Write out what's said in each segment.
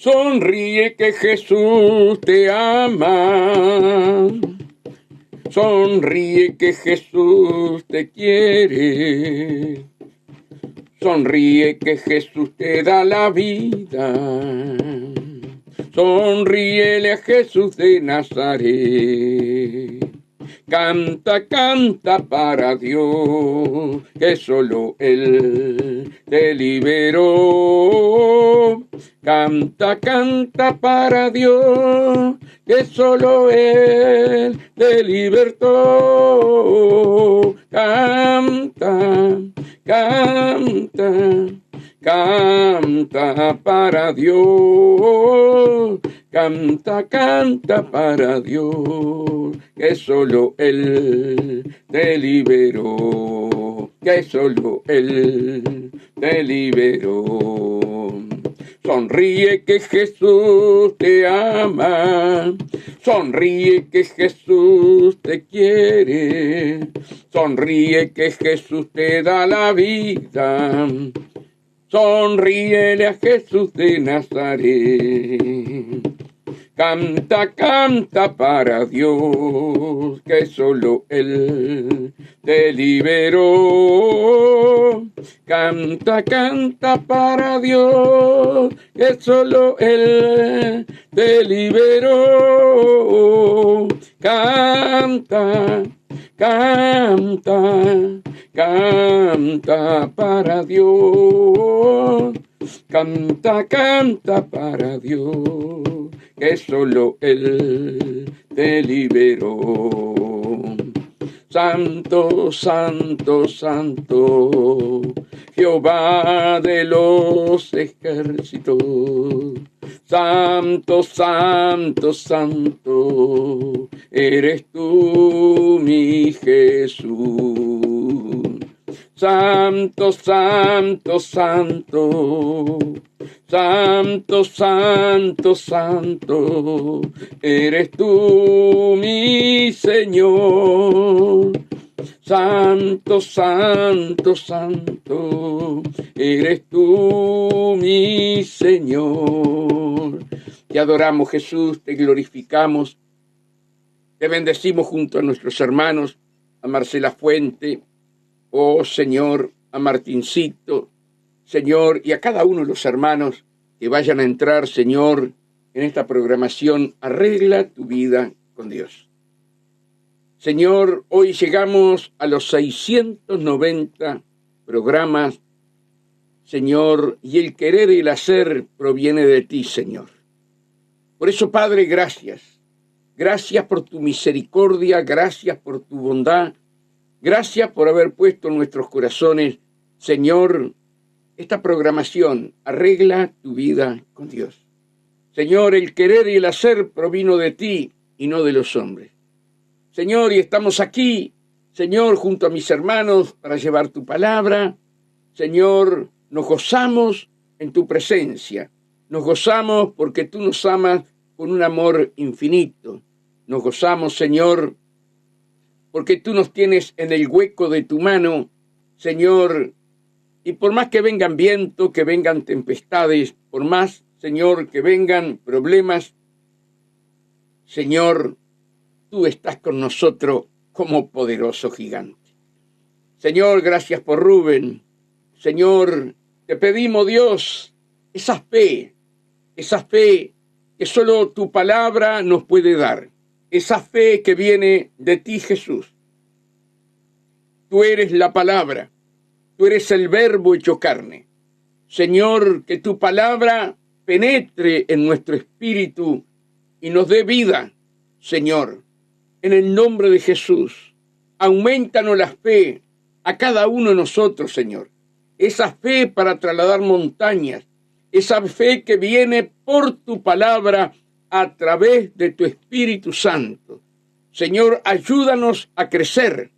Sonríe que Jesús te ama. Sonríe que Jesús te quiere. Sonríe que Jesús te da la vida. Sonríele a Jesús de Nazaret. Canta, canta para Dios, que solo Él te liberó. Canta, canta para Dios, que solo Él te libertó. Canta, canta, canta para Dios. Canta, canta para Dios, que solo Él te liberó, que solo Él te liberó. Sonríe que Jesús te ama, sonríe que Jesús te quiere, sonríe que Jesús te da la vida. Sonríele a Jesús de Nazaret. Canta, canta para Dios, que solo Él te liberó. Canta, canta para Dios, que solo Él te liberó. Canta, canta, canta para Dios. Canta, canta para Dios, que solo Él te liberó. Santo, santo, santo, Jehová de los ejércitos. Santo, santo, santo, eres tú mi Jesús. Santo, santo, santo, santo, santo, santo, eres tú mi Señor. Santo, santo, santo, eres tú mi Señor. Te adoramos, Jesús, te glorificamos, te bendecimos junto a nuestros hermanos, a Marcela Fuente, oh Señor, a Martincito, Señor, y a cada uno de los hermanos que vayan a entrar, Señor, en esta programación. Arregla tu vida con Dios. Señor, hoy llegamos a los 690 programas, Señor, y el querer y el hacer proviene de ti, Señor. Por eso, Padre, gracias. Gracias por tu misericordia, gracias por tu bondad, gracias por haber puesto en nuestros corazones, Señor, esta programación. Arregla tu vida con Dios. Señor, el querer y el hacer provino de ti y no de los hombres. Señor, y estamos aquí, Señor, junto a mis hermanos para llevar tu palabra. Señor, nos gozamos en tu presencia. Nos gozamos porque tú nos amas con un amor infinito. Nos gozamos, Señor, porque tú nos tienes en el hueco de tu mano, Señor, y por más que vengan vientos, que vengan tempestades, por más, Señor, que vengan problemas, Señor, tú estás con nosotros como poderoso gigante. Señor, gracias por Rubén. Señor, te pedimos, Dios, esa fe que solo tu palabra nos puede dar. Esa fe que viene de ti, Jesús. Tú eres la palabra. Tú eres el verbo hecho carne. Señor, que tu palabra penetre en nuestro espíritu y nos dé vida, Señor. En el nombre de Jesús, aumentanos la fe a cada uno de nosotros, Señor. Esa fe para trasladar montañas. Esa fe que viene por tu palabra a través de tu Espíritu Santo. Señor, ayúdanos a crecer.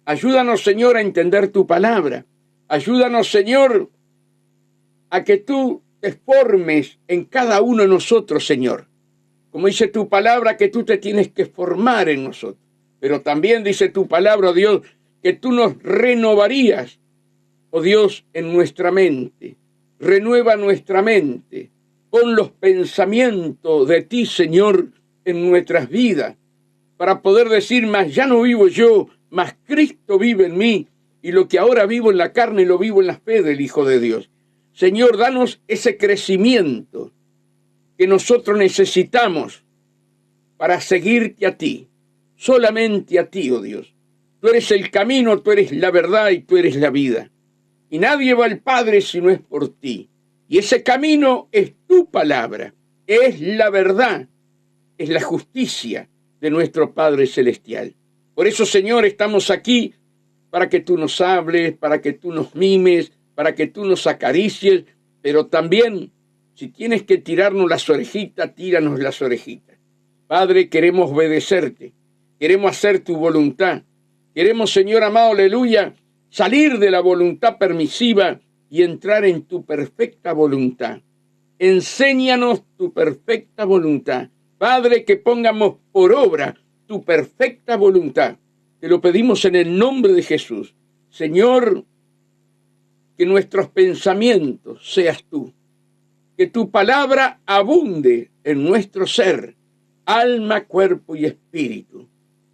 Ayúdanos, Señor, a entender tu palabra. Ayúdanos, Señor, a que tú te formes en cada uno de nosotros, Señor. Como dice tu palabra, que tú te tienes que formar en nosotros. Pero también dice tu palabra, oh Dios, que tú nos renovarías, oh Dios, en nuestra mente. Renueva nuestra mente. Pon los pensamientos de ti, Señor, en nuestras vidas, para poder decir, más ya no vivo yo, mas Cristo vive en mí, y lo que ahora vivo en la carne lo vivo en la fe del Hijo de Dios. Señor, danos ese crecimiento que nosotros necesitamos para seguirte a ti, solamente a ti, oh Dios. Tú eres el camino, tú eres la verdad y tú eres la vida. Y nadie va al Padre si no es por ti. Y ese camino es tu palabra, es la verdad, es la justicia de nuestro Padre Celestial. Por eso, Señor, estamos aquí para que tú nos hables, para que tú nos mimes, para que tú nos acaricies, pero también, si tienes que tirarnos las orejitas, tíranos las orejitas. Padre, queremos obedecerte, queremos hacer tu voluntad, queremos, Señor amado, aleluya, salir de la voluntad permisiva y entrar en tu perfecta voluntad. Enséñanos tu perfecta voluntad. Padre, que pongamos por obra tu perfecta voluntad. Te lo pedimos en el nombre de Jesús. Señor, que nuestros pensamientos seas tú. Que tu palabra abunde en nuestro ser, alma, cuerpo y espíritu.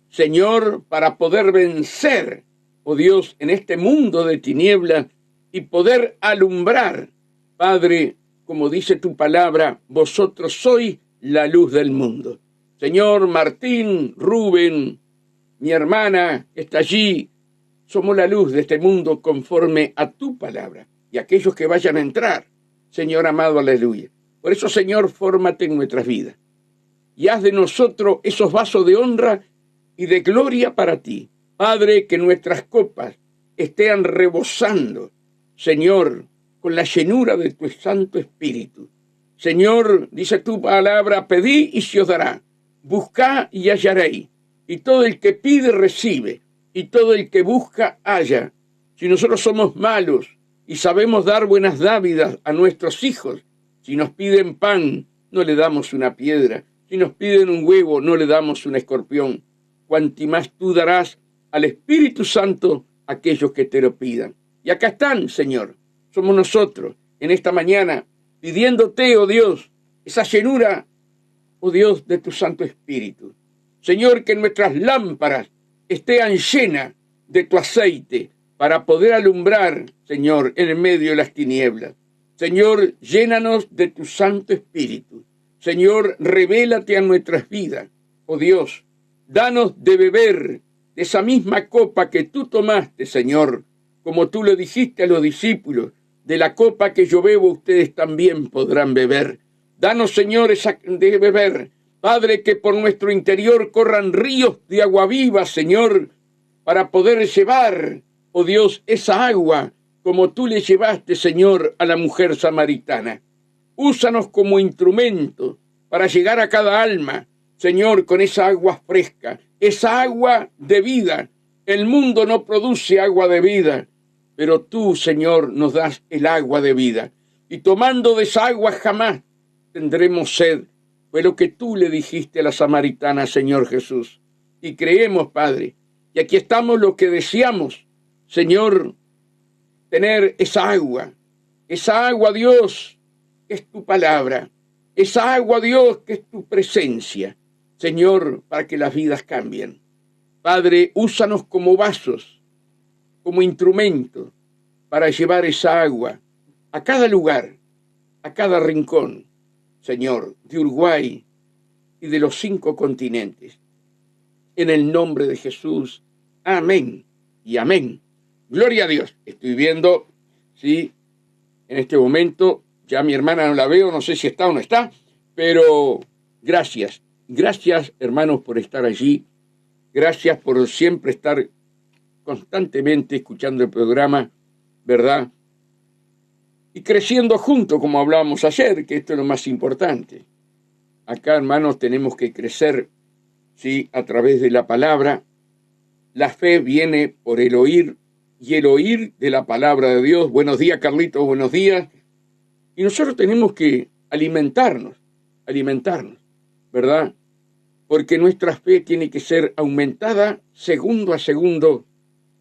Señor, para poder vencer, oh Dios, en este mundo de tinieblas y poder alumbrar, Padre, como dice tu palabra, vosotros sois la luz del mundo. Señor, Martín, Rubén, mi hermana que está allí, somos la luz de este mundo conforme a tu palabra. Y aquellos que vayan a entrar, Señor amado, aleluya. Por eso, Señor, fórmate en nuestras vidas. Y haz de nosotros esos vasos de honra y de gloria para ti. Padre, que nuestras copas estén rebosando, Señor, con la llenura de tu Santo Espíritu. Señor, dice tu palabra, pedid y se os dará, buscad y hallaréis, y todo el que pide recibe, y todo el que busca halla. Si nosotros somos malos y sabemos dar buenas dádivas a nuestros hijos, si nos piden pan, no le damos una piedra, si nos piden un huevo, no le damos un escorpión. Cuanti más tú darás al Espíritu Santo a aquellos que te lo pidan. Y acá están, Señor, somos nosotros, en esta mañana, pidiéndote, oh Dios, esa llenura, oh Dios, de tu Santo Espíritu. Señor, que nuestras lámparas estén llenas de tu aceite para poder alumbrar, Señor, en el medio de las tinieblas. Señor, llénanos de tu Santo Espíritu. Señor, revélate a nuestras vidas, oh Dios. Danos de beber de esa misma copa que tú tomaste, Señor, como tú le dijiste a los discípulos, de la copa que yo bebo ustedes también podrán beber. Danos, Señor, de beber. Padre, que por nuestro interior corran ríos de agua viva, Señor, para poder llevar, oh Dios, esa agua como tú le llevaste, Señor, a la mujer samaritana. Úsanos como instrumento para llegar a cada alma, Señor, con esa agua fresca, esa agua de vida. El mundo no produce agua de vida, pero tú, Señor, nos das el agua de vida. Y tomando de esa agua jamás tendremos sed. Fue lo que tú le dijiste a la samaritana, Señor Jesús. Y creemos, Padre, y aquí estamos los que deseamos, Señor, tener esa agua, Dios, que es tu palabra, esa agua, Dios, que es tu presencia, Señor, para que las vidas cambien. Padre, úsanos como vasos, como instrumentos, para llevar esa agua a cada lugar, a cada rincón, Señor, de Uruguay y de los 5 continentes. En el nombre de Jesús, amén y amén. Gloria a Dios. Estoy viendo, sí, en este momento, ya mi hermana no la veo, no sé si está o no está, pero gracias. Gracias, hermanos, por estar allí. Gracias por siempre estar constantemente escuchando el programa, ¿verdad? Y creciendo juntos, como hablábamos ayer, que esto es lo más importante. Acá, hermanos, tenemos que crecer, ¿sí?, a través de la palabra. La fe viene por el oír, y el oír de la palabra de Dios. Buenos días, Carlitos, buenos días. Y nosotros tenemos que alimentarnos, ¿verdad? Porque nuestra fe tiene que ser aumentada segundo a segundo,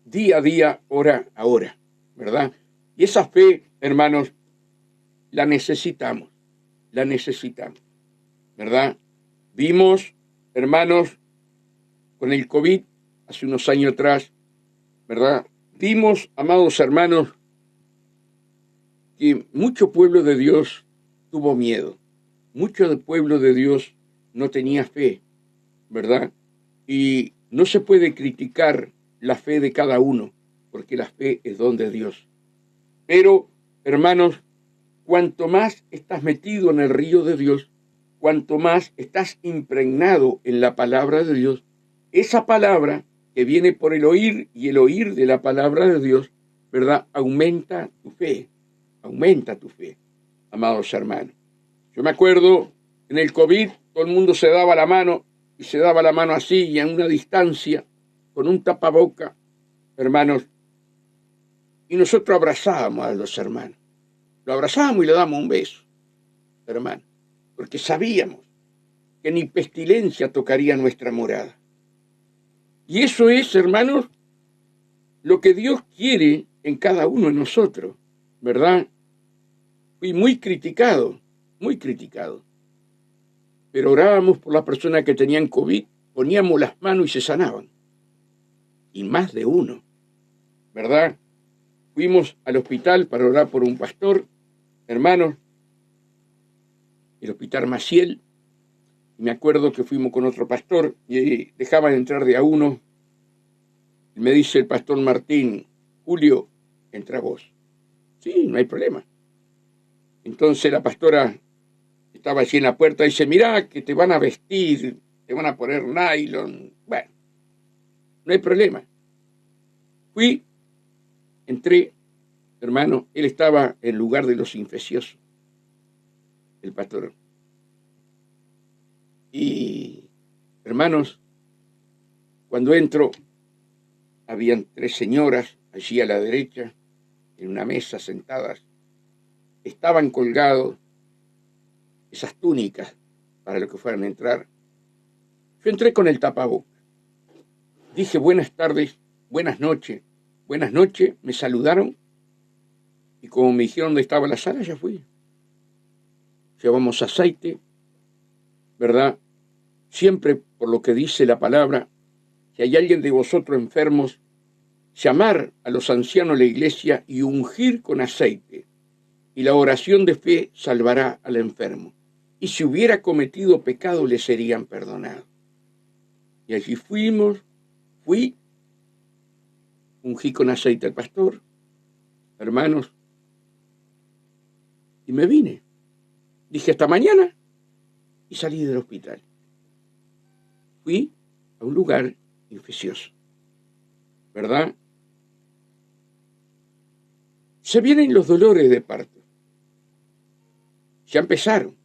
día a día, hora a hora, ¿verdad? Y esa fe, hermanos, la necesitamos. la necesitamos, ¿verdad? Vimos, hermanos, con el COVID hace unos años atrás, ¿verdad? Vimos, amados hermanos, que mucho pueblo de Dios tuvo miedo. Mucho del pueblo de Dios no tenía fe, ¿verdad? Y no se puede criticar la fe de cada uno, porque la fe es don de Dios. Pero, hermanos, cuanto más estás metido en el río de Dios, cuanto más estás impregnado en la palabra de Dios, esa palabra que viene por el oír y el oír de la palabra de Dios, ¿verdad? Aumenta tu fe, amados hermanos. Yo me acuerdo, en el COVID, todo el mundo se daba la mano, y se daba la mano así, y a una distancia, con un tapaboca, hermanos, y nosotros abrazábamos a los hermanos. Lo abrazábamos y le damos un beso, hermano, porque sabíamos que ni pestilencia tocaría nuestra morada. Y eso es, hermanos, lo que Dios quiere en cada uno de nosotros, ¿verdad? Fui muy criticado, pero orábamos por las personas que tenían COVID, poníamos las manos y se sanaban. Y más de uno, ¿verdad? Fuimos al hospital para orar por un pastor, hermanos, el hospital Maciel, y me acuerdo que fuimos con otro pastor y dejaban entrar de a uno. Y me dice el pastor Martín: Julio, entra vos. Sí, no hay problema. Entonces la pastora estaba allí en la puerta y dice: mirá que te van a vestir, te van a poner nylon. Bueno, no hay problema. Fui, entré, hermano, él estaba en lugar de los infecciosos, el pastor. Y, hermanos, cuando entro, habían 3 señoras allí a la derecha, en una mesa sentadas. Estaban colgados esas túnicas para los que fueran a entrar. Yo entré con el tapabocas. Dije: buenas tardes, buenas noches. Buenas noches, me saludaron. Y como me dijeron dónde estaba la sala, ya fui. Llevamos aceite, ¿verdad? Siempre, por lo que dice la palabra, si hay alguien de vosotros enfermos, llamar a los ancianos de la iglesia y ungir con aceite, y la oración de fe salvará al enfermo, y si hubiera cometido pecado le serían perdonados. Y allí fui, ungí con aceite al pastor, hermanos, y me vine. Dije: hasta mañana, y salí del hospital. Fui a un lugar infeccioso, ¿verdad? Se vienen los dolores de parto. Ya empezaron.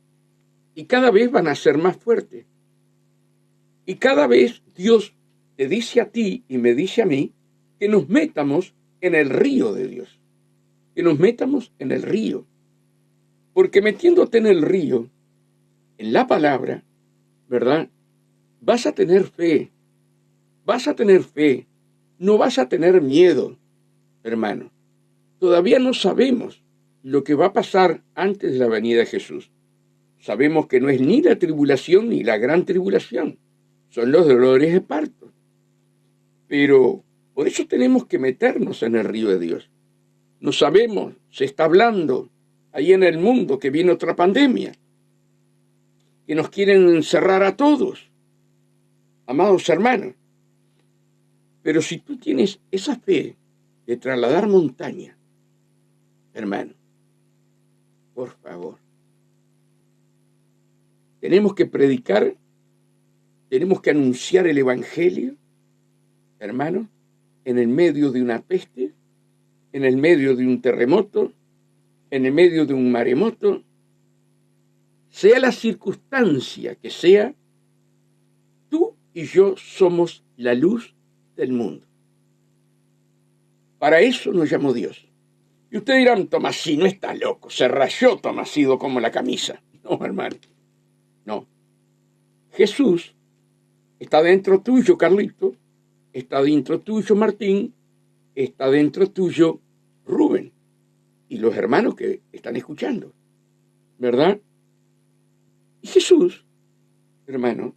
Y cada vez van a ser más fuertes. Y cada vez Dios te dice a ti y me dice a mí que nos metamos en el río de Dios. Que nos metamos en el río. Porque metiéndote en el río, en la palabra, ¿verdad? Vas a tener fe. No vas a tener miedo, hermano. Todavía no sabemos lo que va a pasar antes de la venida de Jesús. Sabemos que no es ni la tribulación ni la gran tribulación. Son los dolores de parto. Pero por eso tenemos que meternos en el río de Dios. No sabemos, se está hablando ahí en el mundo que viene otra pandemia, que nos quieren encerrar a todos, amados hermanos. Pero si tú tienes esa fe de trasladar montaña, hermano, por favor, tenemos que predicar, tenemos que anunciar el evangelio, hermano, en el medio de una peste, en el medio de un terremoto, en el medio de un maremoto, sea la circunstancia que sea, tú y yo somos la luz del mundo. Para eso nos llamó Dios. Y ustedes dirán: Tomasino está loco, se rayó Tomasino como la camisa. No, hermano, no. Jesús está dentro tuyo, Carlito, está dentro tuyo, Martín, está dentro tuyo, Rubén, y los hermanos que están escuchando, ¿verdad? Jesús, hermano,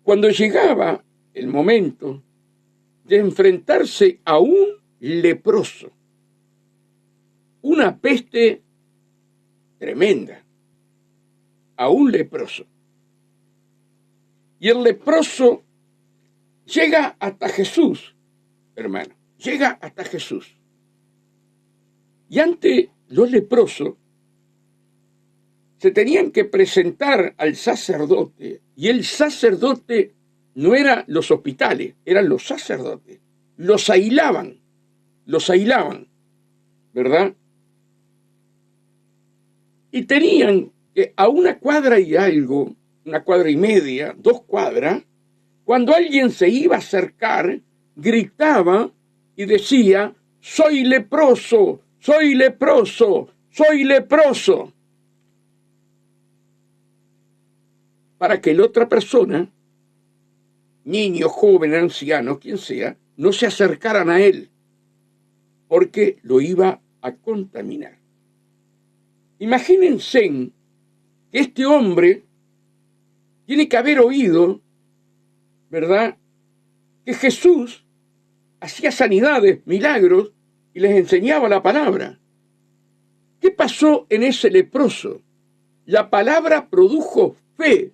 cuando llegaba el momento de enfrentarse a un leproso, una peste tremenda, a un leproso, y el leproso llega hasta Jesús, hermano, llega hasta Jesús. Y ante los leprosos se tenían que presentar al sacerdote, y el sacerdote no eran los hospitales, eran los sacerdotes. Los aislaban, ¿verdad? Y tenían que a una cuadra y algo, una cuadra y media, 2 cuadras, cuando alguien se iba a acercar, gritaba y decía: soy leproso, soy leproso, soy leproso. Para que la otra persona, niño, joven, anciano, quien sea, no se acercaran a él, porque lo iba a contaminar. Imagínense que este hombre tiene que haber oído, ¿verdad?, que Jesús hacía sanidades, milagros, y les enseñaba la palabra. ¿Qué pasó en ese leproso? La palabra produjo fe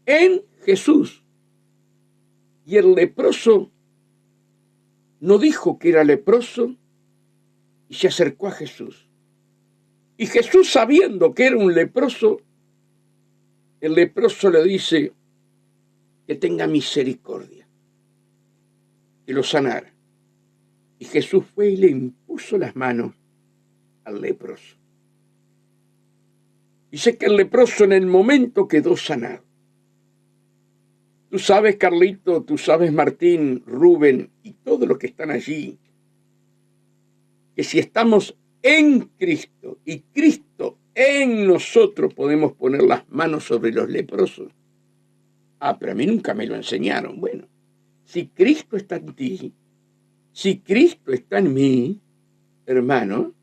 en Jesús. Y el leproso no dijo que era leproso y se acercó a Jesús. Y Jesús, sabiendo que era un leproso, el leproso le dice que tenga misericordia, que lo sanara. Y Jesús fue y le impuso las manos al leproso. Dice que el leproso en el momento quedó sanado. Tú sabes, Carlito, tú sabes, Martín, Rubén y todos los que están allí, que si estamos en Cristo y Cristo en nosotros, podemos poner las manos sobre los leprosos. Pero a mí nunca me lo enseñaron. Bueno, si Cristo está en ti, si Cristo está en mí, hermano,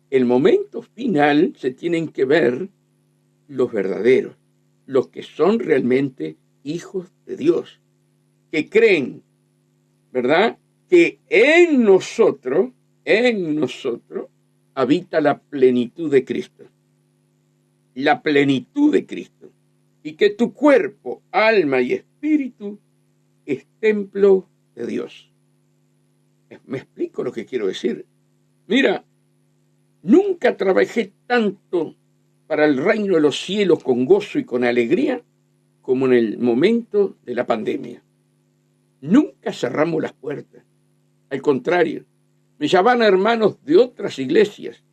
el momento final se tienen que ver los verdaderos, los que son realmente hijos de Dios, que creen, ¿verdad?, que en nosotros habita la plenitud de Cristo. La plenitud de Cristo. Y que tu cuerpo, alma y espíritu es templo de Dios. ¿Me explico lo que quiero decir? Mira, nunca trabajé tanto para el reino de los cielos con gozo y con alegría como en el momento de la pandemia. Nunca cerramos las puertas. Al contrario, me llamaban hermanos de otras iglesias,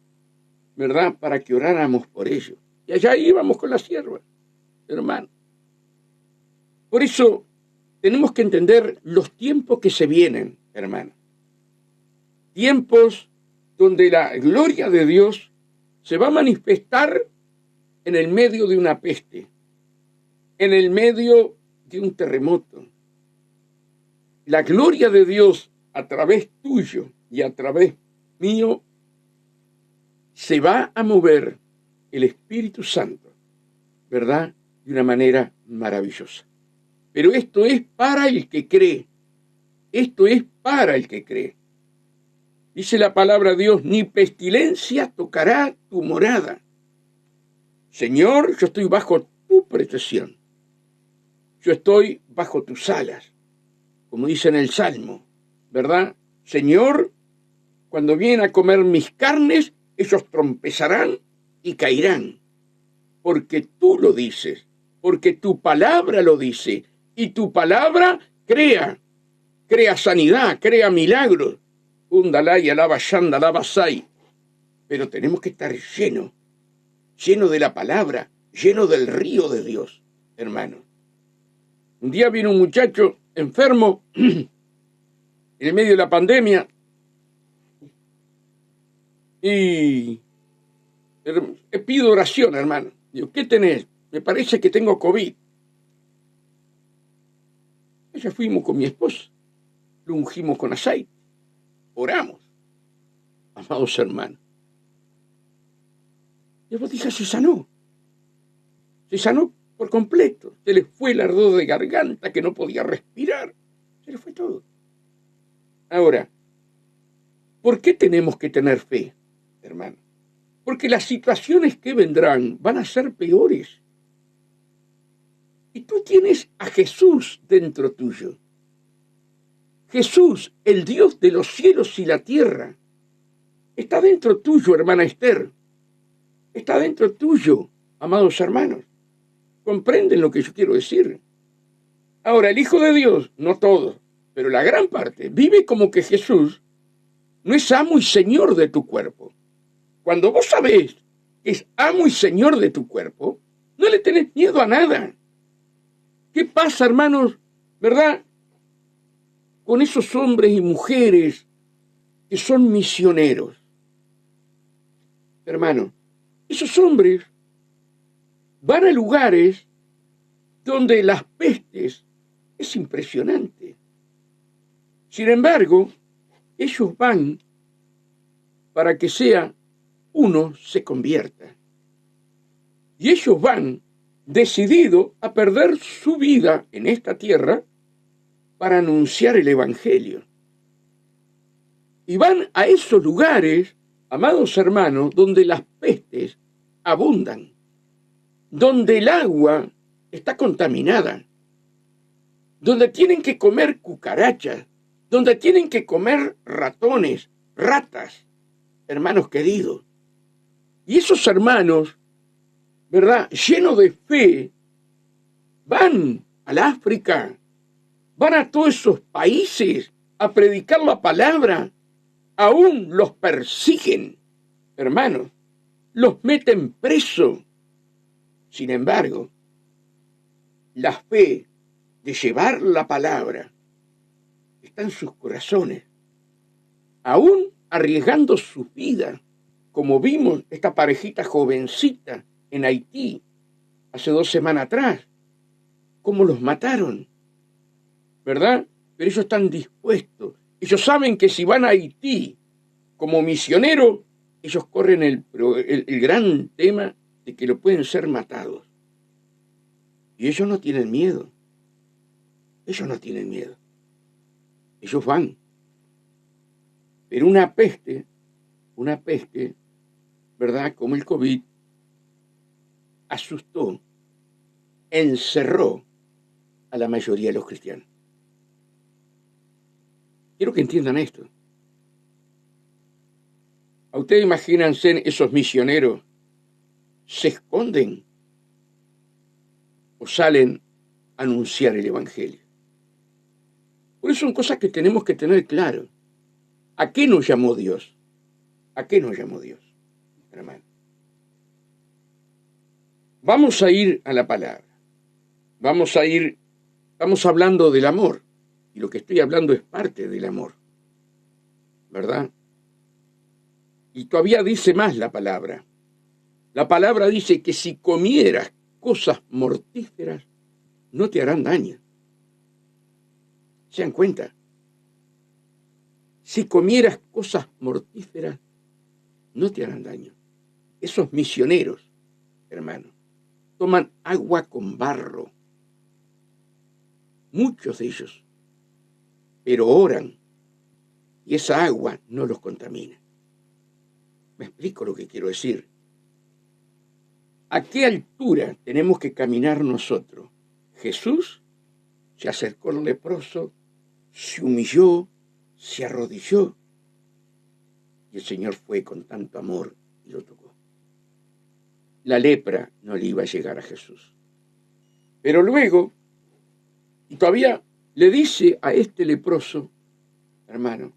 ¿verdad?, para que oráramos por ellos. Y allá íbamos con la sierva, hermano. Por eso tenemos que entender los tiempos que se vienen, hermano. Tiempos donde la gloria de Dios se va a manifestar en el medio de una peste, en el medio de un terremoto. La gloria de Dios a través tuyo y a través mío se va a mover el Espíritu Santo, ¿verdad?, de una manera maravillosa. Pero esto es para el que cree. Esto es para el que cree. Dice la palabra de Dios: ni pestilencia tocará tu morada. Señor, yo estoy bajo tu protección. Yo estoy bajo tus alas, como dice en el Salmo, ¿verdad? Señor, cuando vienen a comer mis carnes, ellos tropezarán y caerán. Porque tú lo dices, porque tu palabra lo dice, y tu palabra crea sanidad, crea milagros. Undalay, alaba, shanda, alaba, sai. Pero tenemos que estar lleno de la palabra, lleno del río de Dios, hermano. Un día vino un muchacho enfermo en el medio de la pandemia y pido oración, hermano. Digo, ¿qué tenés? Me parece que tengo COVID. Ya fuimos con mi esposa, lo ungimos con aceite, oramos, amados hermanos. Y vos dije, se sanó. Se sanó por completo. Se le fue el ardor de garganta, que no podía respirar. Se le fue todo. Ahora, ¿por qué tenemos que tener fe, hermano? Porque las situaciones que vendrán van a ser peores. Y tú tienes a Jesús dentro tuyo. Jesús, el Dios de los cielos y la tierra, está dentro tuyo, hermana Esther. Está dentro tuyo, amados hermanos. ¿Comprenden lo que yo quiero decir? Ahora, el Hijo de Dios, no todos, pero la gran parte, vive como que Jesús no es amo y señor de tu cuerpo. Cuando vos sabés que es amo y señor de tu cuerpo, no le tenés miedo a nada. ¿Qué pasa, hermanos, verdad, con esos hombres y mujeres que son misioneros? Hermano, esos hombres van a lugares donde las pestes es impresionante. Sin embargo, ellos van para que uno se convierta. Y ellos van decididos a perder su vida en esta tierra para anunciar el Evangelio. Y van a esos lugares, amados hermanos, donde las pestes abundan, donde el agua está contaminada, donde tienen que comer cucarachas, donde tienen que comer ratones, ratas, hermanos queridos. Y esos hermanos, ¿verdad?, llenos de fe, van al África, van a todos esos países a predicar la palabra, aún los persiguen, hermanos, los meten preso. Sin embargo, la fe de llevar la palabra está en sus corazones, aún arriesgando su vida, como vimos esta parejita jovencita en Haití hace 2 semanas atrás, cómo los mataron, ¿verdad? Pero ellos están dispuestos. Ellos saben que si van a Haití como misioneros, ellos corren el gran tema de que lo pueden ser matados. Y ellos no tienen miedo. Ellos no tienen miedo. Ellos van. Pero una peste, ¿verdad?, como el COVID, asustó, encerró a la mayoría de los cristianos. Quiero que entiendan esto. ¿A ustedes imagínense esos misioneros se esconden o salen a anunciar el Evangelio? Por eso son cosas que tenemos que tener claro. ¿A qué nos llamó Dios? ¿A qué nos llamó Dios, hermano? Vamos a ir a la palabra. Estamos hablando del amor. Y lo que estoy hablando es parte del amor, ¿verdad? Y todavía dice más la palabra. La palabra dice que si comieras cosas mortíferas, no te harán daño. ¿Se dan cuenta? Si comieras cosas mortíferas, no te harán daño. Esos misioneros, hermano, toman agua con barro. Muchos de ellos. Pero oran. Y esa agua no los contamina. ¿Me explico lo que quiero decir? ¿A qué altura tenemos que caminar nosotros? Jesús se acercó al leproso, se humilló, se arrodilló, y el Señor fue con tanto amor y lo tocó. La lepra no le iba a llegar a Jesús. Pero luego, y todavía le dice a este leproso, hermano,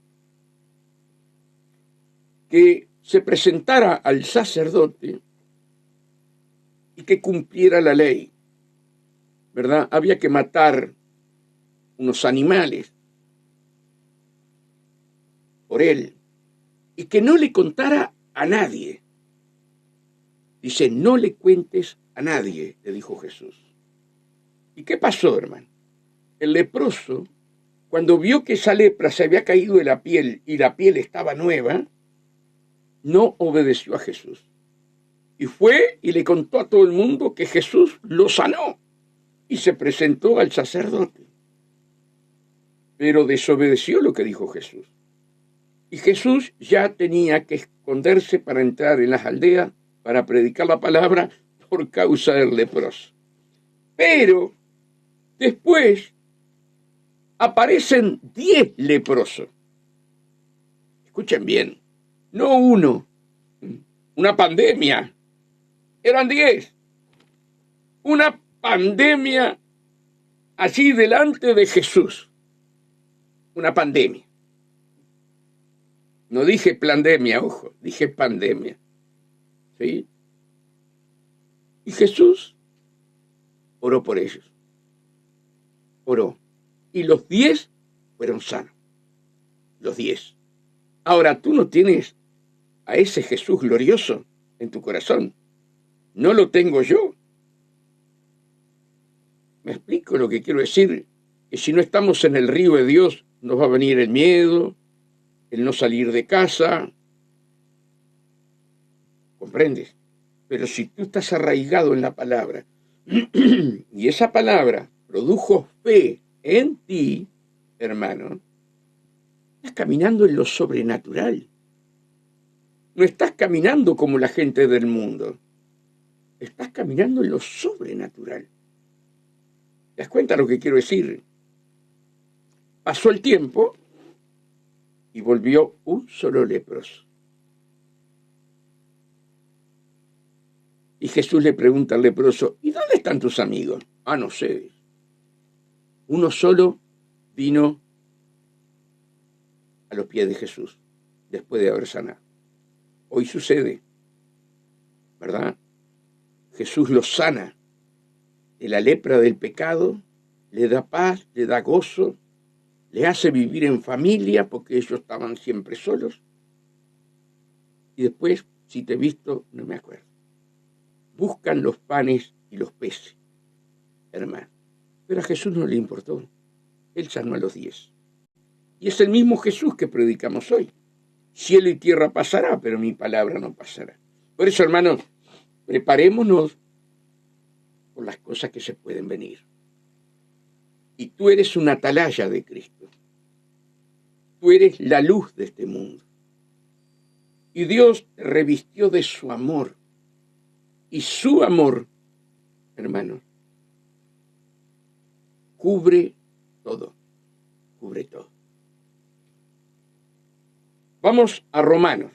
que se presentara al sacerdote y que cumpliera la ley, ¿verdad? Había que matar unos animales por él y que no le contara a nadie. Dice, no le cuentes a nadie, le dijo Jesús. ¿Y qué pasó, hermano? El leproso, cuando vio que esa lepra se había caído de la piel y la piel estaba nueva, no obedeció a Jesús. Y fue y le contó a todo el mundo que Jesús lo sanó y se presentó al sacerdote. Pero desobedeció lo que dijo Jesús. Y Jesús ya tenía que esconderse para entrar en las aldeas para predicar la palabra por causa del leproso. Pero después aparecen 10 leprosos. Escuchen bien, no uno, una pandemia. Eran 10. Una pandemia allí delante de Jesús. Una pandemia. No dije pandemia, ojo, dije pandemia. ¿Sí? Y Jesús oró por ellos. Oró. Y los 10 fueron sanos. Los 10. Ahora, tú no tienes a ese Jesús glorioso en tu corazón. No lo tengo yo. ¿Me explico lo que quiero decir? Que si no estamos en el río de Dios, nos va a venir el miedo, el no salir de casa. ¿Comprendes? Pero si tú estás arraigado en la palabra y esa palabra produjo fe en ti, hermano, estás caminando en lo sobrenatural. No estás caminando como la gente del mundo. Estás caminando en lo sobrenatural. ¿Te das cuenta lo que quiero decir? Pasó el tiempo y volvió un solo leproso. Y Jesús le pregunta al leproso, ¿y dónde están tus amigos? Ah, no sé. Uno solo vino a los pies de Jesús después de haber sanado. Hoy sucede, ¿verdad? Jesús los sana de la lepra del pecado, le da paz, le da gozo, le hace vivir en familia porque ellos estaban siempre solos. Y después, si te he visto, no me acuerdo. Buscan los panes y los peces, hermano. Pero a Jesús no le importó. Él sanó a los 10. Y es el mismo Jesús que predicamos hoy. Cielo y tierra pasará, pero mi palabra no pasará. Por eso, hermanos, preparémonos por las cosas que se pueden venir. Y tú eres una atalaya de Cristo. Tú eres la luz de este mundo. Y Dios te revistió de su amor. Y su amor, hermanos, cubre todo. Cubre todo. Vamos a Romanos.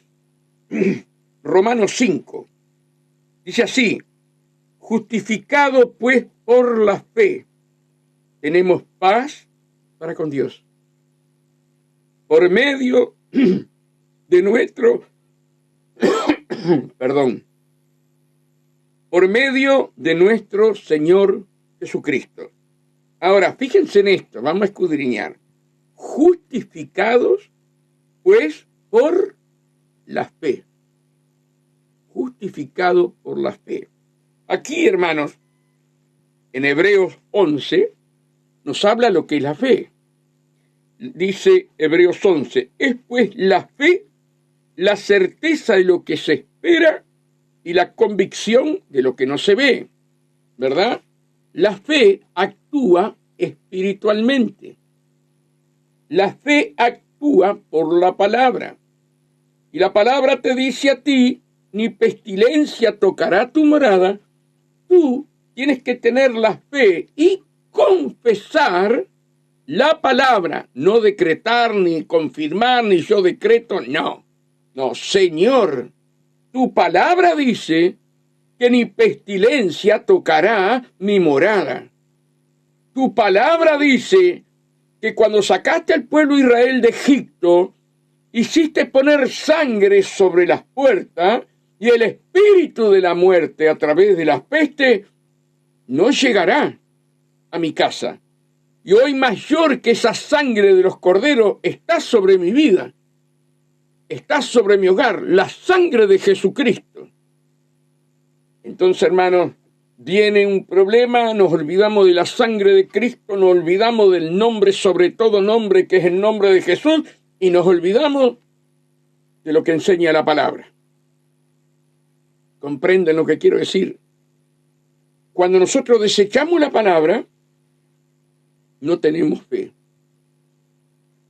Romanos 5. Dice así: justificado pues por la fe, tenemos paz para con Dios. Por medio de nuestro, por medio de nuestro Señor Jesucristo. Ahora, fíjense en esto, vamos a escudriñar. Justificados pues por la fe. Justificado por la fe. Aquí, hermanos, en Hebreos 11, nos habla lo que es la fe. Dice Hebreos 11, es pues la fe la certeza de lo que se espera y la convicción de lo que no se ve, ¿verdad? La fe actúa espiritualmente. La fe actúa por la palabra. Y la palabra te dice a ti, ni pestilencia tocará tu morada. Tú tienes que tener la fe y confesar la palabra, no decretar, ni confirmar, ni yo decreto, no. No, Señor, tu palabra dice que ni pestilencia tocará mi morada. Tu palabra dice que cuando sacaste al pueblo de Israel de Egipto, hiciste poner sangre sobre las puertas y el espíritu de la muerte a través de las pestes no llegará a mi casa. Y hoy mayor que esa sangre de los corderos está sobre mi vida, está sobre mi hogar, la sangre de Jesucristo. Entonces, hermanos, viene un problema, nos olvidamos de la sangre de Cristo, nos olvidamos del nombre, sobre todo nombre, que es el nombre de Jesús, y nos olvidamos de lo que enseña la palabra. ¿Comprenden lo que quiero decir? Cuando nosotros desechamos la palabra, no tenemos fe.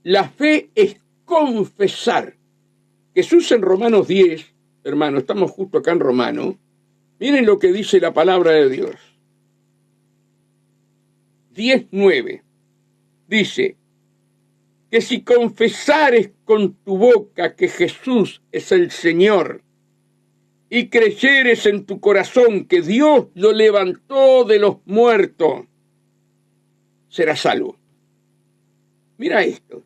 La fe es confesar. Jesús en Romanos 10, hermano, estamos justo acá en Romanos, miren lo que dice la palabra de Dios. 10:9 dice que si confesares con tu boca que Jesús es el Señor y creyeres en tu corazón que Dios lo levantó de los muertos, serás salvo. Mira esto,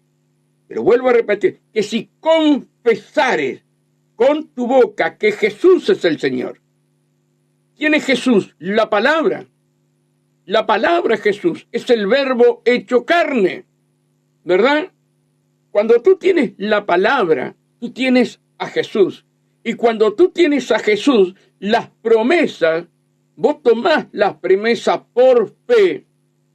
pero vuelvo a repetir, que si confesares con tu boca que Jesús es el Señor. ¿Quién es Jesús? La palabra. La palabra Jesús es el verbo hecho carne, ¿verdad? Cuando tú tienes la palabra, tú tienes a Jesús. Y cuando tú tienes a Jesús, las promesas, vos tomás las promesas por fe,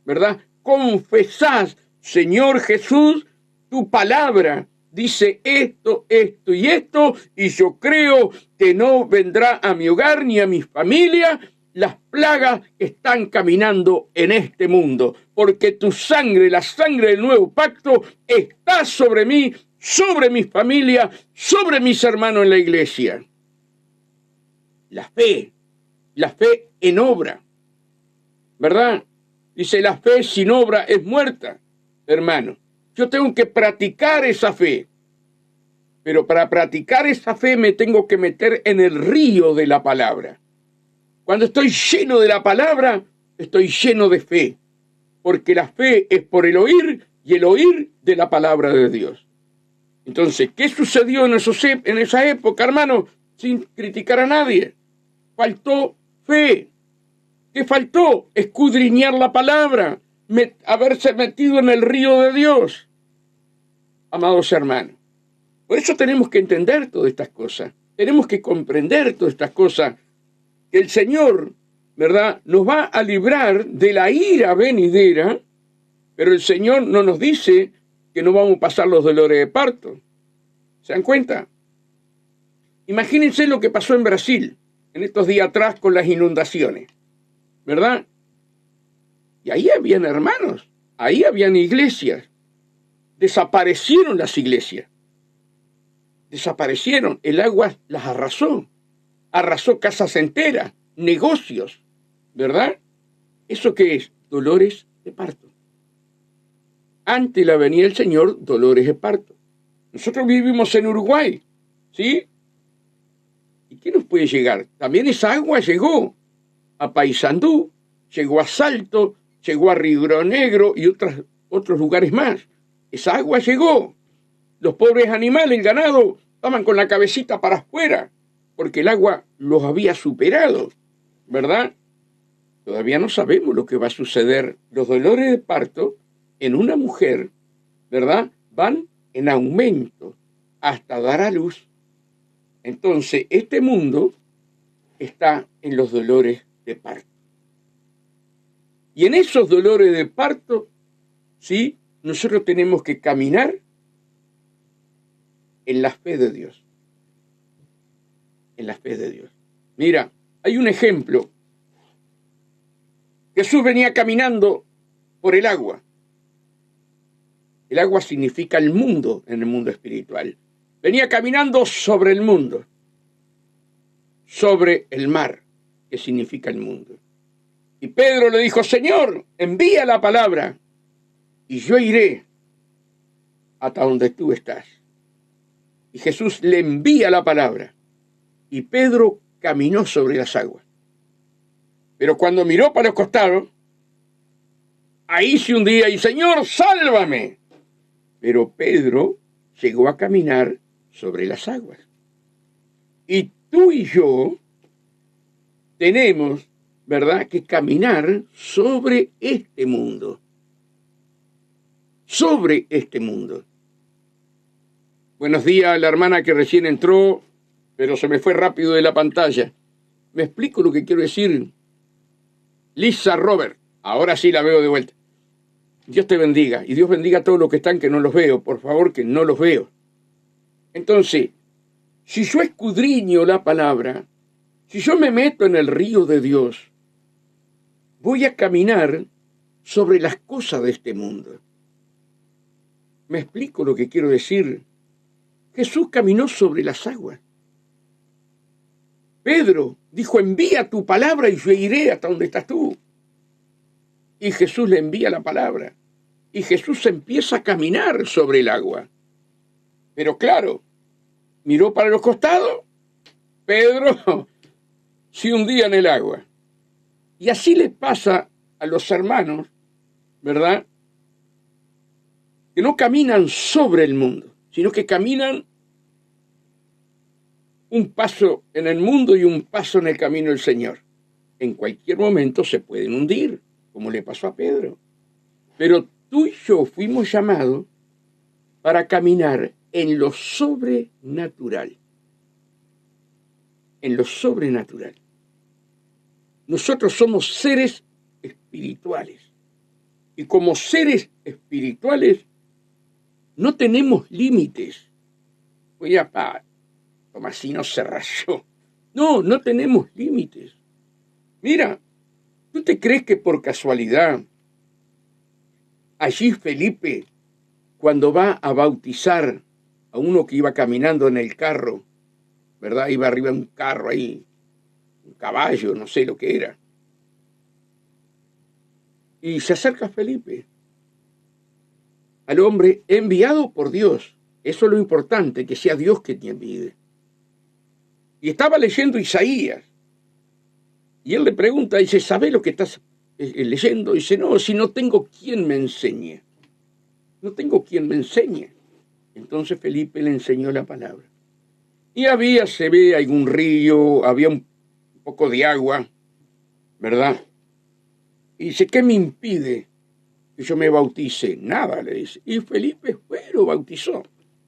¿verdad? Confesás, Señor Jesús, tu palabra dice esto, esto y esto, y yo creo que no vendrá a mi hogar ni a mi familia las plagas que están caminando en este mundo, porque tu sangre, la sangre del nuevo pacto, está sobre mí, sobre mi familia, sobre mis hermanos en la iglesia. La fe en obra, ¿verdad? Dice, la fe sin obra es muerta, hermano. Yo tengo que practicar esa fe, pero para practicar esa fe me tengo que meter en el río de la palabra. Cuando estoy lleno de la palabra, estoy lleno de fe, porque la fe es por el oír y el oír de la palabra de Dios. Entonces, ¿qué sucedió en esa época, hermano? Sin criticar a nadie. Faltó fe. ¿Qué faltó? Escudriñar la palabra, haberse metido en el río de Dios. Amados hermanos, por eso tenemos que entender todas estas cosas. Tenemos que comprender todas estas cosas. Que el Señor, ¿verdad?, nos va a librar de la ira venidera, pero el Señor no nos dice que no vamos a pasar los dolores de parto. ¿Se dan cuenta? Imagínense lo que pasó en Brasil en estos días atrás con las inundaciones, ¿verdad? Y ahí habían hermanos, ahí habían iglesias. Desaparecieron las iglesias. Desaparecieron. El agua las arrasó. Arrasó casas enteras, negocios, ¿verdad? ¿Eso qué es? Dolores de parto. Ante la venida del Señor, dolores de parto. Nosotros vivimos en Uruguay, ¿sí? ¿Y qué nos puede llegar? También esa agua llegó a Paysandú, llegó a Salto, llegó a Río Negro y otros lugares más. Esa agua llegó. Los pobres animales, el ganado, estaban con la cabecita para afuera, porque el agua los había superado, ¿verdad? Todavía no sabemos lo que va a suceder. Los dolores de parto en una mujer, ¿verdad?, van en aumento hasta dar a luz. Entonces, este mundo está en los dolores de parto. Y en esos dolores de parto, ¿sí?, nosotros tenemos que caminar en la fe de Dios. En la fe de Dios. Mira, hay un ejemplo. Jesús venía caminando por el agua. El agua significa el mundo en el mundo espiritual. Venía caminando sobre el mundo. Sobre el mar, que significa el mundo. Y Pedro le dijo, Señor, envía la palabra y yo iré hasta donde tú estás. Y Jesús le envía la palabra. Y Pedro caminó sobre las aguas. Pero cuando miró para los costados, ahí se hundía y Señor, sálvame. Pero Pedro llegó a caminar sobre las aguas. Y tú y yo tenemos, ¿verdad?, que caminar sobre este mundo. Sobre este mundo. Buenos días a la hermana que recién entró, pero se me fue rápido de la pantalla. ¿Me explico lo que quiero decir? Lisa Robert, ahora sí la veo de vuelta. Dios te bendiga, y Dios bendiga a todos los que están que no los veo, por favor, que no los veo. Entonces, si yo escudriño la palabra, Si yo me meto en el río de Dios, voy a caminar sobre las cosas de este mundo. ¿Me explico lo que quiero decir? Jesús caminó sobre las aguas. Pedro dijo, envía tu palabra y yo iré hasta donde estás tú. Y Jesús le envía la palabra. Y Jesús empieza a caminar sobre el agua. Pero claro, miró para los costados, Pedro se hundía en el agua. Y así le pasa a los hermanos, ¿verdad? Que no caminan sobre el mundo, sino que caminan un paso en el mundo y un paso en el camino del Señor. En cualquier momento se pueden hundir, como le pasó a Pedro. Pero tú y yo fuimos llamados para caminar en lo sobrenatural. En lo sobrenatural. Nosotros somos seres espirituales. Y como seres espirituales no tenemos límites. Oye, papá, Tomasino se rayó. No tenemos límites. Mira, ¿tú te crees que por casualidad allí Felipe, cuando va a bautizar a uno que iba caminando en el carro, ¿verdad? Iba arriba de un carro ahí, un caballo, no sé lo que era. Y se acerca Felipe al hombre enviado por Dios. Eso es lo importante, que sea Dios que te envíe. Y estaba leyendo Isaías. Y él le pregunta, dice, ¿sabes lo que estás leyendo? Dice, no, si no tengo quien me enseñe. No tengo quien me enseñe. Entonces Felipe le enseñó la palabra. Y se ve algún río, había un poco de agua, ¿verdad? Y dice, ¿qué me impide que yo me bautice? Nada, le dice. Y Felipe fue, lo bautizó.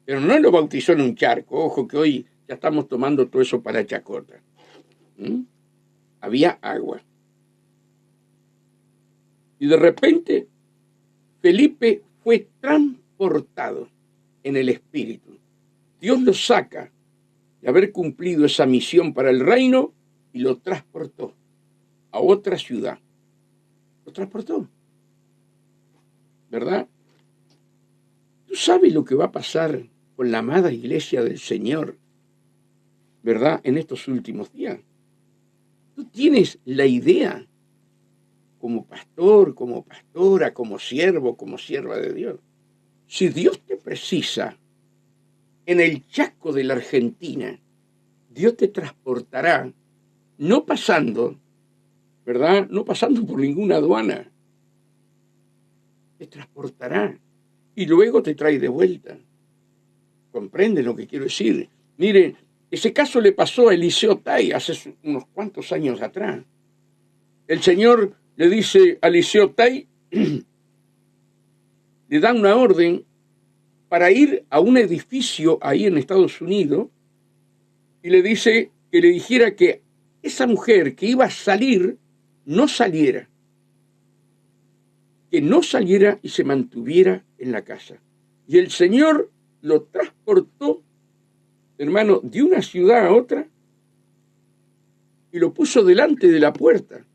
Pero no lo bautizó en un charco. Ojo que hoy ya estamos tomando todo eso para chacota. Había agua. Y de repente, Felipe fue transportado en el Espíritu. Dios lo saca de haber cumplido esa misión para el reino y lo transportó a otra ciudad. Lo transportó. ¿Verdad? ¿Tú sabes lo que va a pasar con la amada iglesia del Señor? ¿Verdad? En estos últimos días. Tú tienes la idea, como pastor, como pastora, como siervo, como sierva de Dios. Si Dios te precisa en el Chaco de la Argentina, Dios te transportará, no pasando, ¿verdad? No pasando por ninguna aduana. Te transportará y luego te trae de vuelta. ¿Comprende lo que quiero decir? Mire, ese caso le pasó a Eliseo Tai hace unos cuantos años atrás. El Señor le dice a Eliseo Tai, le da una orden para ir a un edificio ahí en Estados Unidos y le dice que le dijera que esa mujer que iba a salir no saliera. Que no saliera y se mantuviera en la casa. Y el Señor lo transportó, hermano, de una ciudad a otra y lo puso delante de la puerta.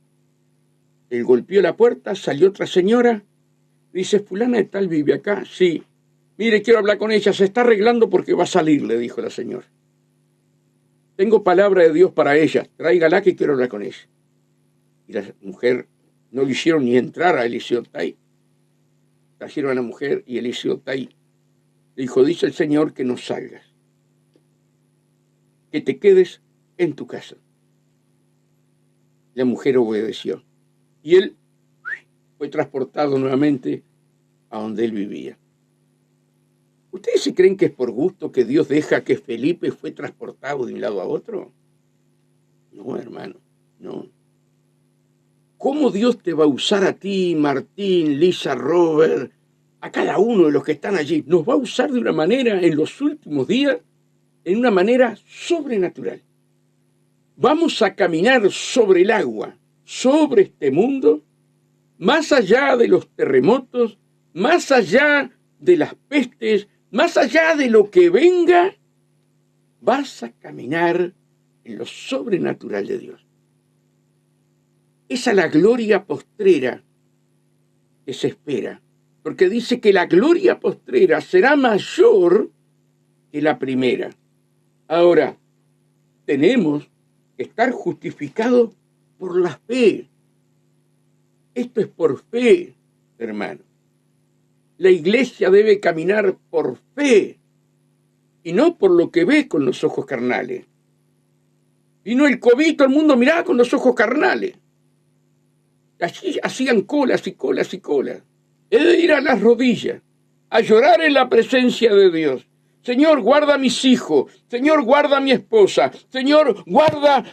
Él golpeó la puerta, salió otra señora, dice, fulana de tal vive acá. Sí, mire, quiero hablar con ella, se está arreglando porque va a salir, le dijo la señora. Tengo palabra de Dios para ella, tráigala que quiero hablar con ella. Y la mujer no le hicieron ni entrar a Eliseo Tai. Trajeron a la mujer y Eliseo Tai le dijo, dice el Señor que no salgas, que te quedes en tu casa. La mujer obedeció. Y él fue transportado nuevamente a donde él vivía. ¿Ustedes se creen que es por gusto que Dios deja que Felipe fue transportado de un lado a otro? No, hermano, no. ¿Cómo Dios te va a usar a ti, Martín, Lisa, Robert, a cada uno de los que están allí? Nos va a usar de una manera en los últimos días, en una manera sobrenatural. Vamos a caminar sobre el agua, sobre este mundo, más allá de los terremotos, más allá de las pestes, más allá de lo que venga, vas a caminar en lo sobrenatural de Dios. Esa es la gloria postrera que se espera, porque dice que la gloria postrera será mayor que la primera. Ahora, tenemos que estar justificados por la fe. Esto es por fe, hermano. La iglesia debe caminar por fe y no por lo que ve con los ojos carnales. Vino el COVID, todo el mundo miraba con los ojos carnales. Allí hacían colas y colas y colas. He de ir a las rodillas, a llorar en la presencia de Dios. Señor, guarda a mis hijos. Señor, guarda a mi esposa. Señor, guarda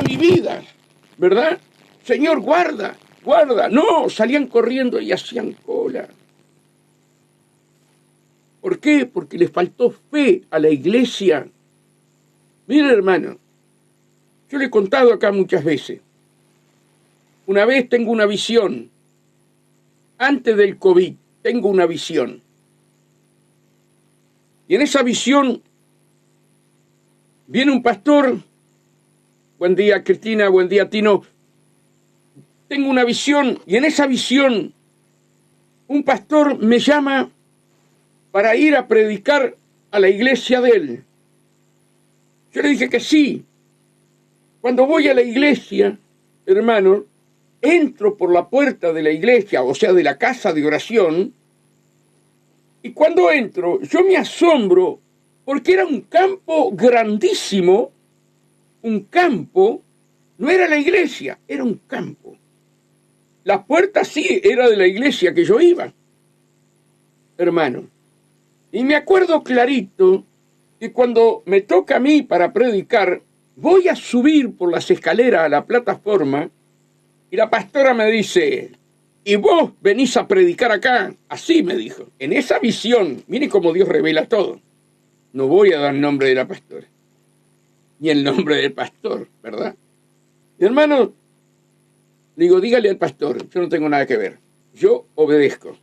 mi vida. ¿Verdad? Señor, guarda. No, salían corriendo y hacían cola. ¿Por qué? Porque le faltó fe a la iglesia. Mire, hermano, yo le he contado acá muchas veces. Una vez tengo una visión. Antes del COVID, tengo una visión. Y en esa visión viene un pastor. Buen día, Cristina. Buen día, Tino. Tengo una visión y en esa visión un pastor me llama para ir a predicar a la iglesia de él. Yo le dije que sí. Cuando voy a la iglesia, hermano, entro por la puerta de la iglesia, o sea, de la casa de oración, y cuando entro, yo me asombro porque era un campo grandísimo, un campo, no era la iglesia, era un campo. La puerta sí era de la iglesia que yo iba, hermano. Y me acuerdo clarito que cuando me toca a mí para predicar, voy a subir por las escaleras a la plataforma y la pastora me dice, ¿y vos venís a predicar acá? Así me dijo. En esa visión, mire cómo Dios revela todo. No voy a dar el nombre de la pastora, ni el nombre del pastor, ¿verdad? Mi hermano, digo, dígale al pastor, yo no tengo nada que ver. Yo obedezco.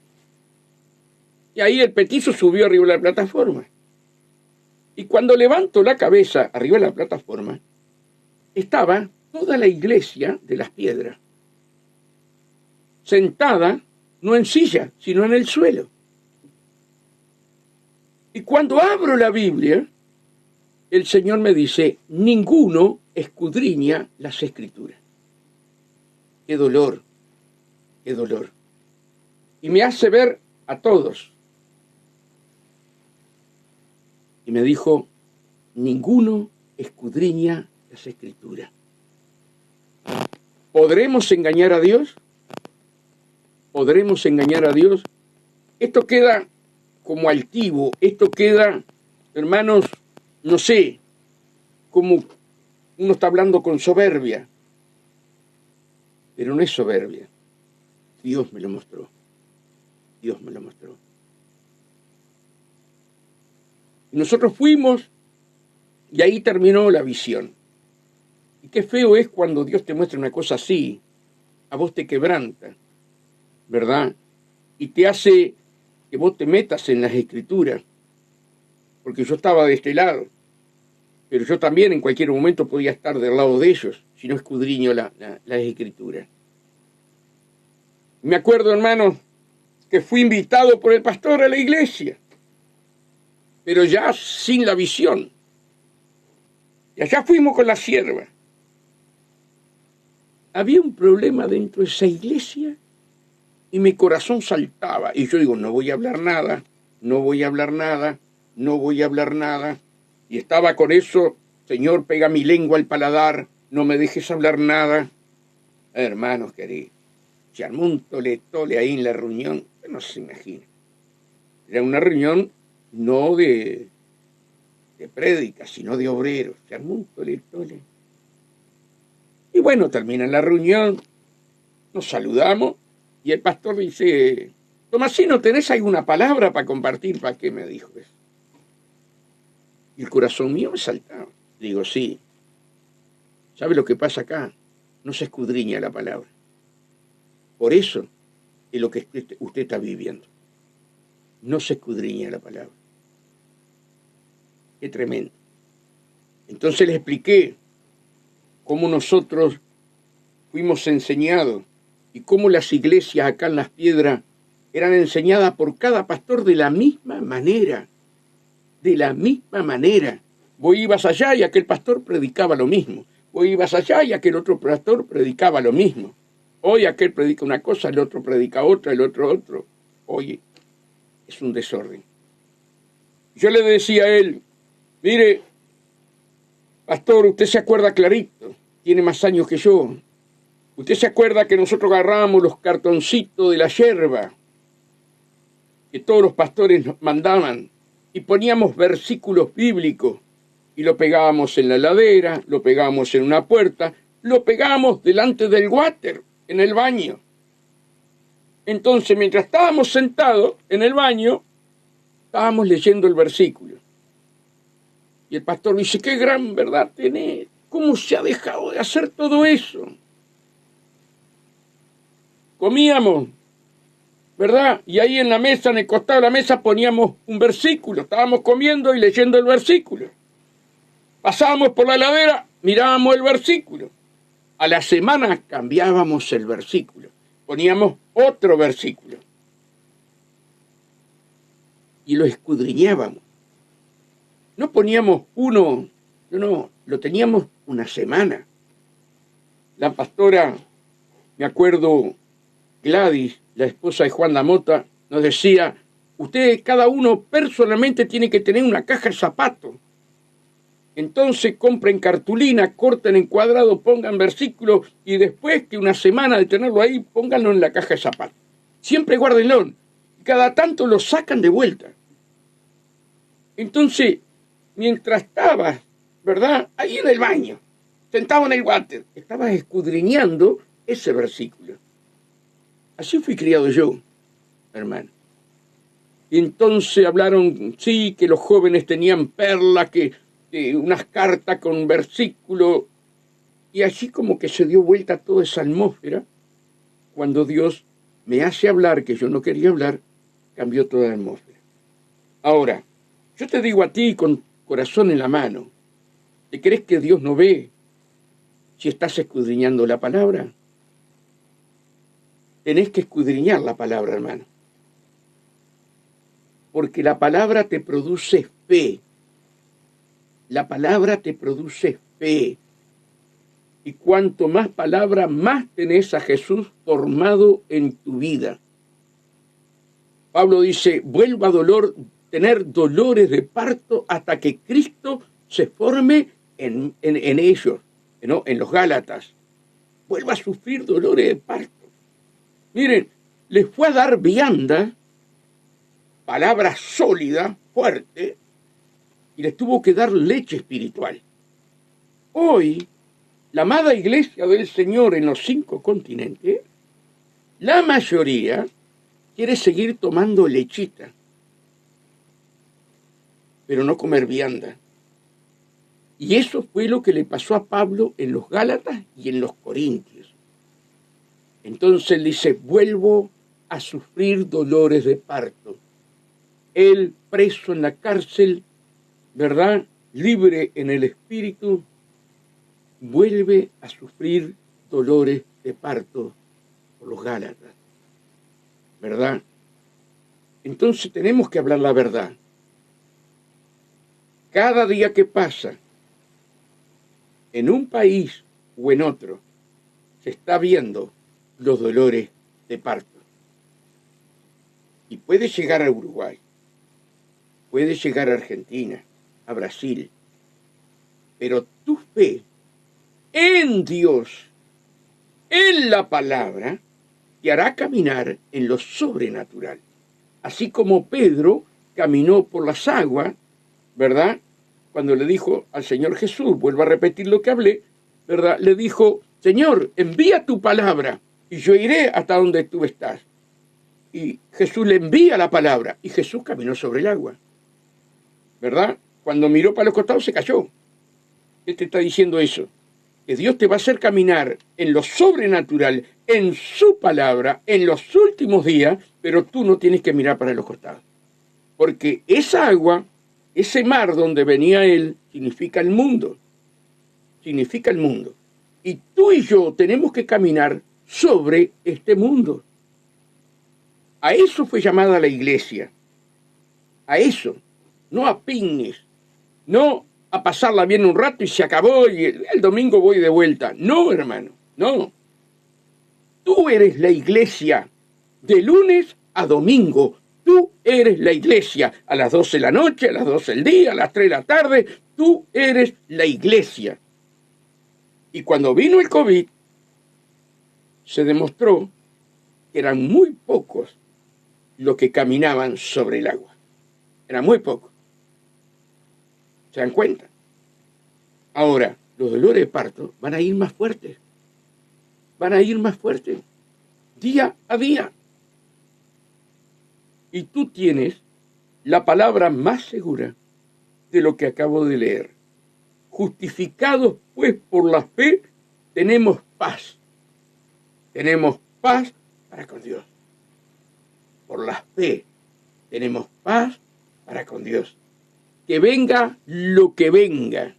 Y ahí el petizo subió arriba de la plataforma. Y cuando levanto la cabeza arriba de la plataforma, estaba toda la iglesia de las piedras, sentada, no en silla, sino en el suelo. Y cuando abro la Biblia, el Señor me dice, ninguno escudriña las Escrituras. Qué dolor, qué dolor. Y me hace ver a todos. Y me dijo, ninguno escudriña las Escrituras. ¿Podremos engañar a Dios? ¿Podremos engañar a Dios? Esto queda como altivo, esto queda, hermanos, no sé, como uno está hablando con soberbia. Pero no es soberbia. Dios me lo mostró. Dios me lo mostró. Y nosotros fuimos y ahí terminó la visión. Y qué feo es cuando Dios te muestra una cosa así, a vos te quebranta, ¿verdad? Y te hace que vos te metas en las Escrituras. Porque yo estaba de este lado, pero yo también en cualquier momento podía estar del lado de ellos, si no escudriño las Escrituras. Me acuerdo, hermano, que fui invitado por el pastor a la iglesia, pero ya sin la visión. Y allá fuimos con la sierva. Había un problema dentro de esa iglesia y mi corazón saltaba. Y yo digo, no voy a hablar nada, no voy a hablar nada, no voy a hablar nada. Y estaba con eso, Señor, pega mi lengua al paladar, no me dejes hablar nada. Hermanos queridos, se armó un tole ahí en la reunión, no se imagina. Era una reunión no de prédica, sino de obreros. Se armó un tole. Y bueno, termina la reunión, nos saludamos y el pastor dice, Tomasino, ¿tenés alguna palabra para compartir? ¿Para qué me dijo eso? Y el corazón mío me saltaba. Digo, sí. ¿Sabe lo que pasa acá? No se escudriña la palabra. Por eso es lo que usted está viviendo. No se escudriña la palabra. Qué tremendo. Entonces le expliqué cómo nosotros fuimos enseñados y cómo las iglesias acá en Las Piedras eran enseñadas por cada pastor de la misma manera. De la misma manera. Vos ibas allá y aquel pastor predicaba lo mismo. Vos ibas allá y aquel otro pastor predicaba lo mismo. Hoy aquel predica una cosa, el otro predica otra, el otro. Oye, es un desorden. Yo le decía a él, mire, pastor, usted se acuerda clarito, tiene más años que yo. Usted se acuerda que nosotros agarrábamos los cartoncitos de la yerba que todos los pastores nos mandaban y poníamos versículos bíblicos y lo pegábamos en la heladera, lo pegábamos en una puerta, lo pegábamos delante del water, en el baño. Entonces, mientras estábamos sentados en el baño, estábamos leyendo el versículo. Y el pastor dice, qué gran verdad tenés, ¿cómo se ha dejado de hacer todo eso? Comíamos, ¿verdad? Y ahí en la mesa, en el costado de la mesa, poníamos un versículo. Estábamos comiendo y leyendo el versículo. Pasábamos por la heladera, mirábamos el versículo. A la semana cambiábamos el versículo. Poníamos otro versículo. Y lo escudriñábamos. No poníamos uno, no, lo teníamos una semana. La pastora, me acuerdo, Gladys, la esposa de Juan Damota, nos decía, ustedes cada uno personalmente tiene que tener una caja de zapatos. Entonces compren cartulina, corten en cuadrado, pongan versículos y después que una semana de tenerlo ahí, pónganlo en la caja de zapatos. Siempre guárdenlo. Cada tanto lo sacan de vuelta. Entonces, mientras estabas, ¿verdad? Ahí en el baño, sentado en el water, estabas escudriñando ese versículo. Así fui criado yo, hermano. Y entonces hablaron, sí, que los jóvenes tenían perlas, que unas cartas con versículos, y así como que se dio vuelta toda esa atmósfera, cuando Dios me hace hablar, que yo no quería hablar, cambió toda la atmósfera. Ahora, yo te digo a ti con corazón en la mano, ¿te crees que Dios no ve si estás escudriñando la palabra? Tenés que escudriñar la palabra, hermano. Porque la palabra te produce fe. La palabra te produce fe. Y cuanto más palabra, más tenés a Jesús formado en tu vida. Pablo dice, vuelvo a tener dolores de parto hasta que Cristo se forme en ellos, ¿no? En los Gálatas. Vuelvo a sufrir dolores de parto. Miren, les fue a dar vianda, palabra sólida, fuerte, y les tuvo que dar leche espiritual. Hoy, la amada iglesia del Señor en los 5 continentes, la mayoría quiere seguir tomando lechita, pero no comer vianda. Y eso fue lo que le pasó a Pablo en los Gálatas y en los Corintios. Entonces él dice, vuelvo a sufrir dolores de parto. Él preso en la cárcel, ¿verdad? Libre en el espíritu, vuelve a sufrir dolores de parto por los Gálatas, ¿verdad? Entonces tenemos que hablar la verdad. Cada día que pasa, en un país o en otro, se está viendo los dolores de parto. Y puede llegar a Uruguay, puede llegar a Argentina, a Brasil, pero tu fe en Dios, en la palabra, te hará caminar en lo sobrenatural. Así como Pedro caminó por las aguas, ¿verdad? Cuando le dijo al Señor Jesús, vuelvo a repetir lo que hablé, ¿verdad? Le dijo, Señor, envía tu palabra y yo iré hasta donde tú estás. Y Jesús le envía la palabra y Jesús caminó sobre el agua, ¿verdad? Cuando miró para los costados se cayó. ¿Qué te está diciendo eso? Que Dios te va a hacer caminar en lo sobrenatural, en su palabra, en los últimos días, pero tú no tienes que mirar para los costados. Porque esa agua, ese mar donde venía él, significa el mundo. Significa el mundo. Y tú y yo tenemos que caminar sobre este mundo. A eso fue llamada la iglesia. A eso. No a picnics. No a pasarla bien un rato y se acabó y el domingo voy de vuelta. No, hermano. No. Tú eres la iglesia de lunes a domingo. Tú eres la iglesia a las 12 de la noche, a las 12 del día, a las 3 de la tarde. Tú eres la iglesia. Y cuando vino el COVID, se demostró que eran muy pocos los que caminaban sobre el agua. Eran muy pocos. ¿Se dan cuenta? Ahora, los dolores de parto van a ir más fuertes. Van a ir más fuertes. Día a día. Y tú tienes la palabra más segura de lo que acabo de leer. Justificados pues por la fe, tenemos paz. Tenemos paz para con Dios. Por la fe tenemos paz para con Dios. Que venga lo que venga.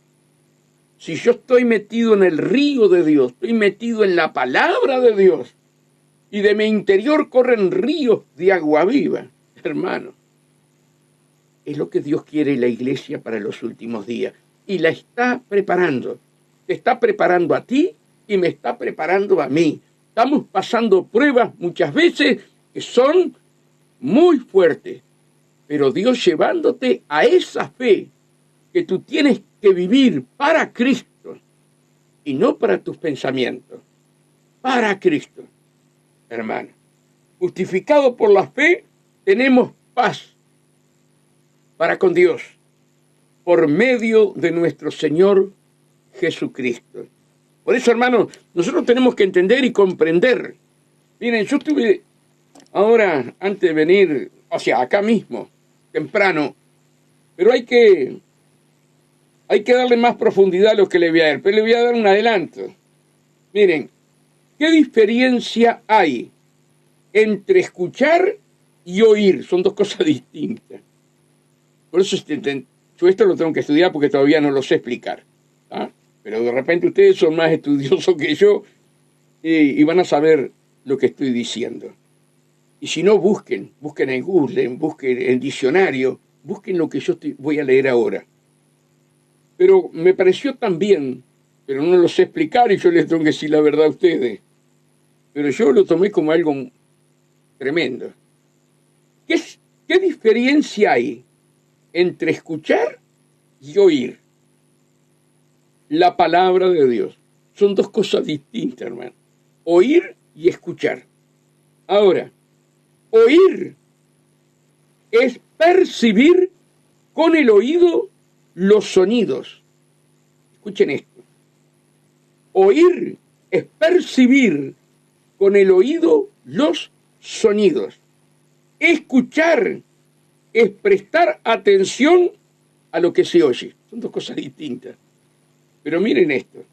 Si yo estoy metido en el río de Dios, estoy metido en la palabra de Dios, y de mi interior corren ríos de agua viva, hermano, es lo que Dios quiere en la iglesia para los últimos días. Y la está preparando. Te está preparando a ti y me está preparando a mí. Estamos pasando pruebas muchas veces que son muy fuertes, pero Dios llevándote a esa fe que tú tienes que vivir para Cristo y no para tus pensamientos, para Cristo, hermano. Justificado por la fe, tenemos paz para con Dios por medio de nuestro Señor Jesucristo. Por eso, hermanos, nosotros tenemos que entender y comprender. Miren, yo estuve ahora, antes de venir, o sea, acá mismo, temprano, pero hay que darle más profundidad a lo que le voy a dar, pero le voy a dar un adelanto. Miren, ¿qué diferencia hay entre escuchar y oír? Son dos cosas distintas. Por eso yo esto lo tengo que estudiar porque todavía no lo sé explicar. ¿Ah? Pero de repente ustedes son más estudiosos que yo y van a saber lo que estoy diciendo. Y si no, busquen en Google, busquen en diccionario, busquen lo que yo voy a leer ahora. Pero me pareció también, pero no lo sé explicar y yo les tengo que decir la verdad a ustedes. Pero yo lo tomé como algo tremendo. ¿Qué diferencia hay entre escuchar y oír? La palabra de Dios. Son dos cosas distintas, hermano. Oír y escuchar. Ahora, oír es percibir con el oído los sonidos. Escuchen esto. Oír es percibir con el oído los sonidos. Escuchar es prestar atención a lo que se oye. Son dos cosas distintas. Pero miren esto.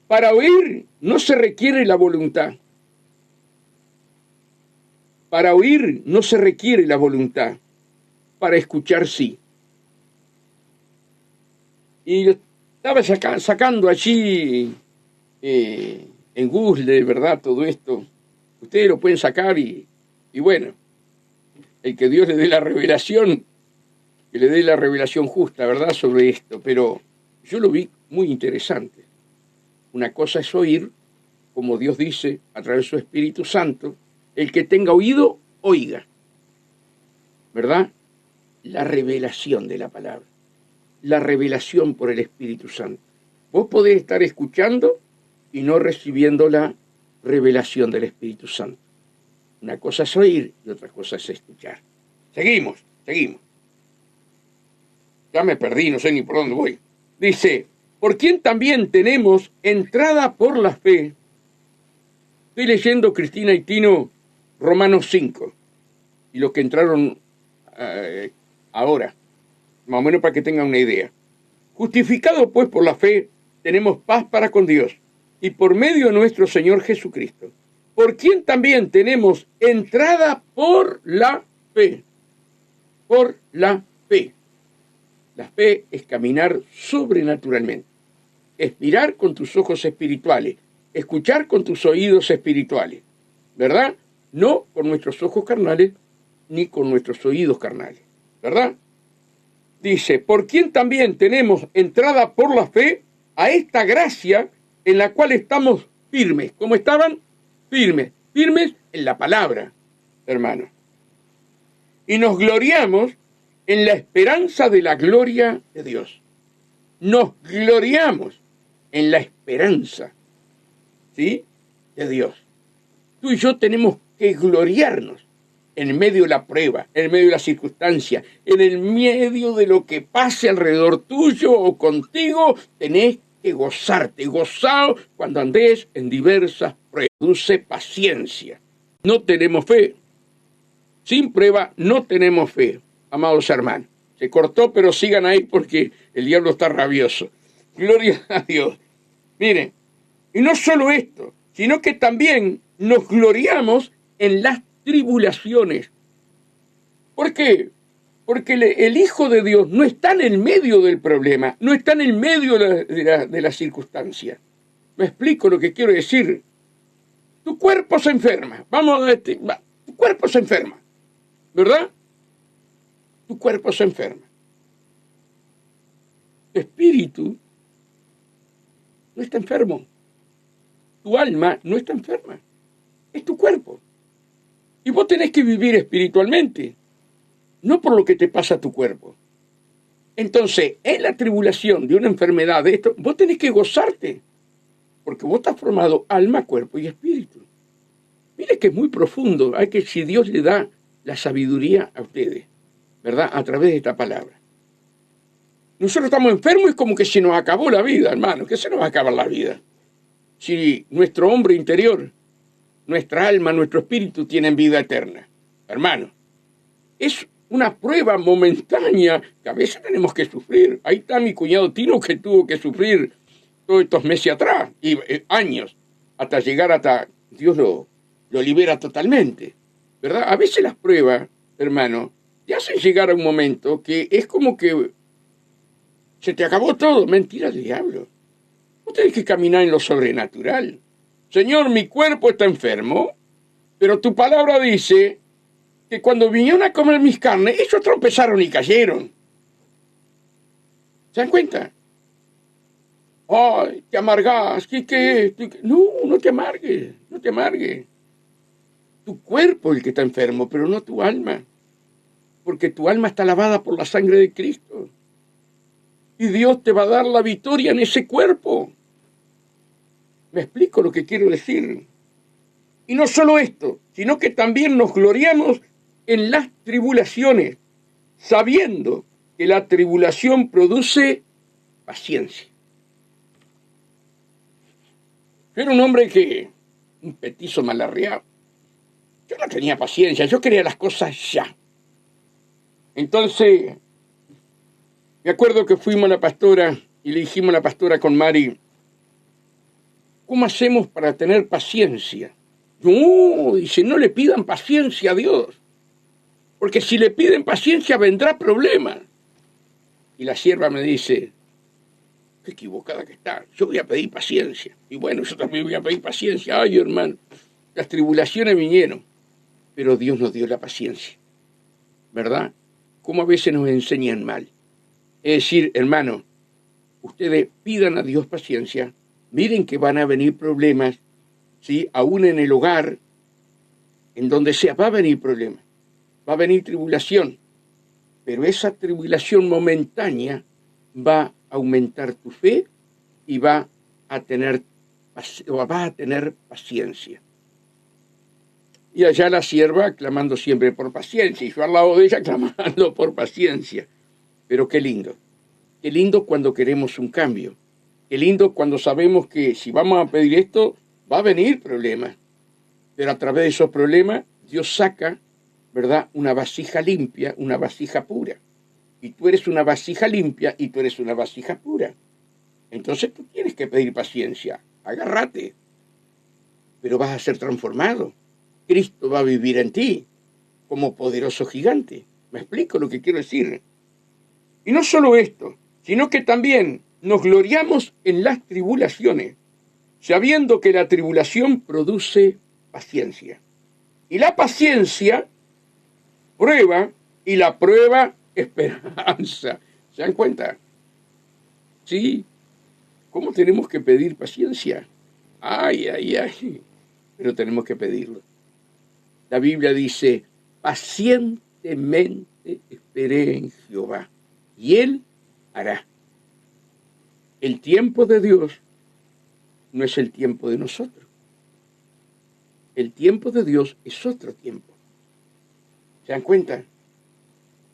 Para oír no se requiere la voluntad. Para oír no se requiere la voluntad. Para escuchar sí. Y yo estaba sacando allí en Google, de verdad, todo esto. Ustedes lo pueden sacar y bueno, el que Dios le dé la revelación, que le dé la revelación justa, ¿verdad?, sobre esto. Pero yo lo vi muy interesante. Una cosa es oír, como Dios dice, a través de su Espíritu Santo, el que tenga oído, oiga. ¿Verdad? La revelación de la palabra. La revelación por el Espíritu Santo. Vos podés estar escuchando y no recibiendo la revelación del Espíritu Santo. Una cosa es oír y otra cosa es escuchar. Seguimos. Ya me perdí, no sé ni por dónde voy. Dice, por quien también tenemos entrada por la fe. Estoy leyendo, Cristina y Tino, Romanos 5. Y los que entraron ahora, más o menos para que tengan una idea. Justificado pues por la fe, tenemos paz para con Dios, y por medio de nuestro Señor Jesucristo, por quien también tenemos entrada por la fe. Por la fe. La fe es caminar sobrenaturalmente. es mirar con tus ojos espirituales, escuchar con tus oídos espirituales, ¿verdad? No con nuestros ojos carnales ni con nuestros oídos carnales, ¿verdad? Dice, por quien también tenemos entrada por la fe a esta gracia en la cual estamos firmes. ¿Cómo estaban? Firmes. Firmes en la palabra, hermano. Y nos gloriamos en la esperanza de la gloria de Dios. Nos gloriamos en la esperanza, ¿sí?, de Dios. Tú y yo tenemos que gloriarnos en medio de la prueba, en medio de la circunstancia, en el medio de lo que pase alrededor tuyo o contigo. Tenés que gozarte, gozado cuando andés en diversas pruebas. Produce paciencia. No tenemos fe. Sin prueba no tenemos fe, amados hermanos. Se cortó, pero sigan ahí porque el diablo está rabioso. Gloria a Dios. Miren, y no solo esto, sino que también nos gloriamos en las tribulaciones. ¿Por qué? Porque el Hijo de Dios no está en el medio del problema, no está en el medio de la circunstancia. ¿Me explico lo que quiero decir? Tu cuerpo se enferma. Tu cuerpo se enferma, ¿verdad? Tu cuerpo se enferma. Tu espíritu no está enfermo. Tu alma no está enferma. Es tu cuerpo. Y vos tenés que vivir espiritualmente, no por lo que te pasa a tu cuerpo. Entonces, en la tribulación de una enfermedad de esto, vos tenés que gozarte, porque vos estás formado alma, cuerpo y espíritu. Mire que es muy profundo. Hay que, si Dios le da la sabiduría a ustedes, ¿verdad?, a través de esta palabra. Nosotros estamos enfermos y es como que se nos acabó la vida, hermano. ¿Qué se nos va a acabar la vida? Si nuestro hombre interior, nuestra alma, nuestro espíritu tienen vida eterna, hermano. Es una prueba momentánea que a veces tenemos que sufrir. Ahí está mi cuñado Tino, que tuvo que sufrir todos estos meses atrás, y años, hasta llegar hasta Dios lo libera totalmente, ¿verdad? A veces las pruebas, hermano, te hacen llegar a un momento que es como que se te acabó todo. Mentira del diablo. Vos tenés que caminar en lo sobrenatural. Señor, mi cuerpo está enfermo, pero tu palabra dice que cuando vinieron a comer mis carnes, ellos tropezaron y cayeron. ¿Se dan cuenta? Ay, te amargás, ¿qué? No, no te amargues, no te amargues. Tu cuerpo es el que está enfermo, pero no tu alma. Porque tu alma está lavada por la sangre de Cristo. Y Dios te va a dar la victoria en ese cuerpo. ¿Me explico lo que quiero decir? Y no solo esto, sino que también nos gloriamos en las tribulaciones, sabiendo que la tribulación produce paciencia. Yo era un hombre un petizo malarreado. Yo no tenía paciencia, yo quería las cosas ya. Entonces, me acuerdo que fuimos a la pastora y le dijimos a la pastora con Mari, ¿cómo hacemos para tener paciencia? No, dice, no le pidan paciencia a Dios, porque si le piden paciencia vendrá problema. Y la sierva me dice, qué equivocada que está, yo voy a pedir paciencia. Y bueno, yo también voy a pedir paciencia. Ay, hermano, las tribulaciones vinieron, pero Dios nos dio la paciencia, ¿verdad? Como a veces nos enseñan mal. Es decir, hermano, ustedes pidan a Dios paciencia, miren que van a venir problemas, ¿sí? Aún en el hogar, en donde sea, va a venir problemas, va a venir tribulación, pero esa tribulación momentánea va a aumentar tu fe y vas a tener paciencia. Y allá la sierva clamando siempre por paciencia, y yo al lado de ella clamando por paciencia. Pero qué lindo cuando queremos un cambio. Qué lindo cuando sabemos que si vamos a pedir esto, va a venir problemas. Pero a través de esos problemas, Dios saca, ¿verdad?, una vasija limpia, una vasija pura. Y tú eres una vasija limpia y tú eres una vasija pura. Entonces tú tienes que pedir paciencia. Agárrate. Pero vas a ser transformado. Cristo va a vivir en ti como poderoso gigante. ¿Me explico lo que quiero decir? Y no solo esto, sino que también nos gloriamos en las tribulaciones, sabiendo que la tribulación produce paciencia. Y la paciencia, prueba, y la prueba, esperanza. ¿Se dan cuenta? Sí. ¿Cómo tenemos que pedir paciencia? Ay, ay, ay. Pero tenemos que pedirlo. La Biblia dice, pacientemente esperé en Jehová, y Él hará. El tiempo de Dios no es el tiempo de nosotros. El tiempo de Dios es otro tiempo. ¿Se dan cuenta?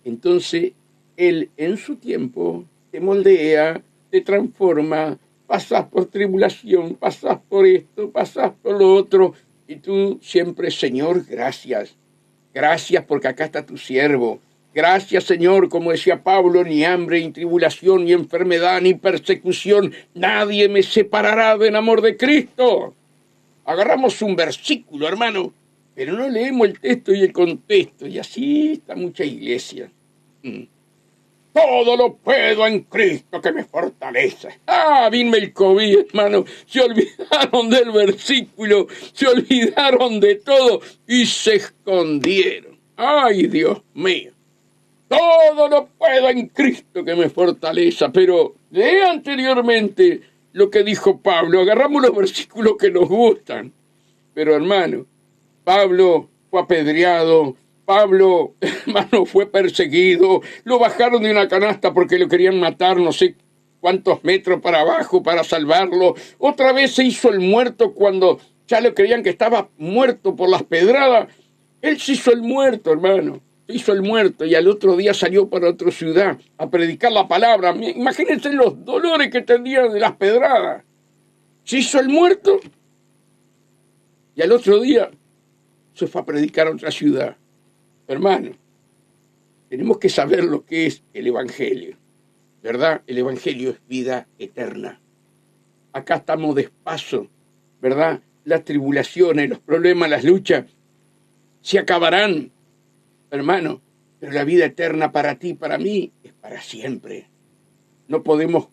Entonces, Él en su tiempo te moldea, te transforma, pasas por tribulación, pasas por esto, pasas por lo otro, y tú siempre, Señor, gracias. Gracias porque acá está tu siervo. Gracias, Señor, como decía Pablo, ni hambre, ni tribulación, ni enfermedad, ni persecución, nadie me separará del amor de Cristo. Agarramos un versículo, hermano, pero no leemos el texto y el contexto, y así está mucha iglesia. Todo lo puedo en Cristo que me fortalece. Vino el COVID, hermano. Se olvidaron del versículo, se olvidaron de todo y se escondieron. Ay, Dios mío. Todo lo puedo en Cristo que me fortaleza. Pero lee anteriormente lo que dijo Pablo. Agarramos los versículos que nos gustan. Pero, hermano, Pablo fue apedreado. Pablo, hermano, fue perseguido, lo bajaron de una canasta porque lo querían matar no sé cuántos metros para abajo para salvarlo. Otra vez se hizo el muerto cuando ya lo creían que estaba muerto por las pedradas. Él se hizo el muerto, hermano, se hizo el muerto y al otro día salió para otra ciudad a predicar la palabra. Imagínense los dolores que tenía de las pedradas. Se hizo el muerto y al otro día se fue a predicar a otra ciudad. Hermano, tenemos que saber lo que es el Evangelio, ¿verdad? El Evangelio es vida eterna. Acá estamos despacio, ¿verdad? Las tribulaciones, los problemas, las luchas se acabarán, hermano, pero la vida eterna para ti, para mí, es para siempre. No podemos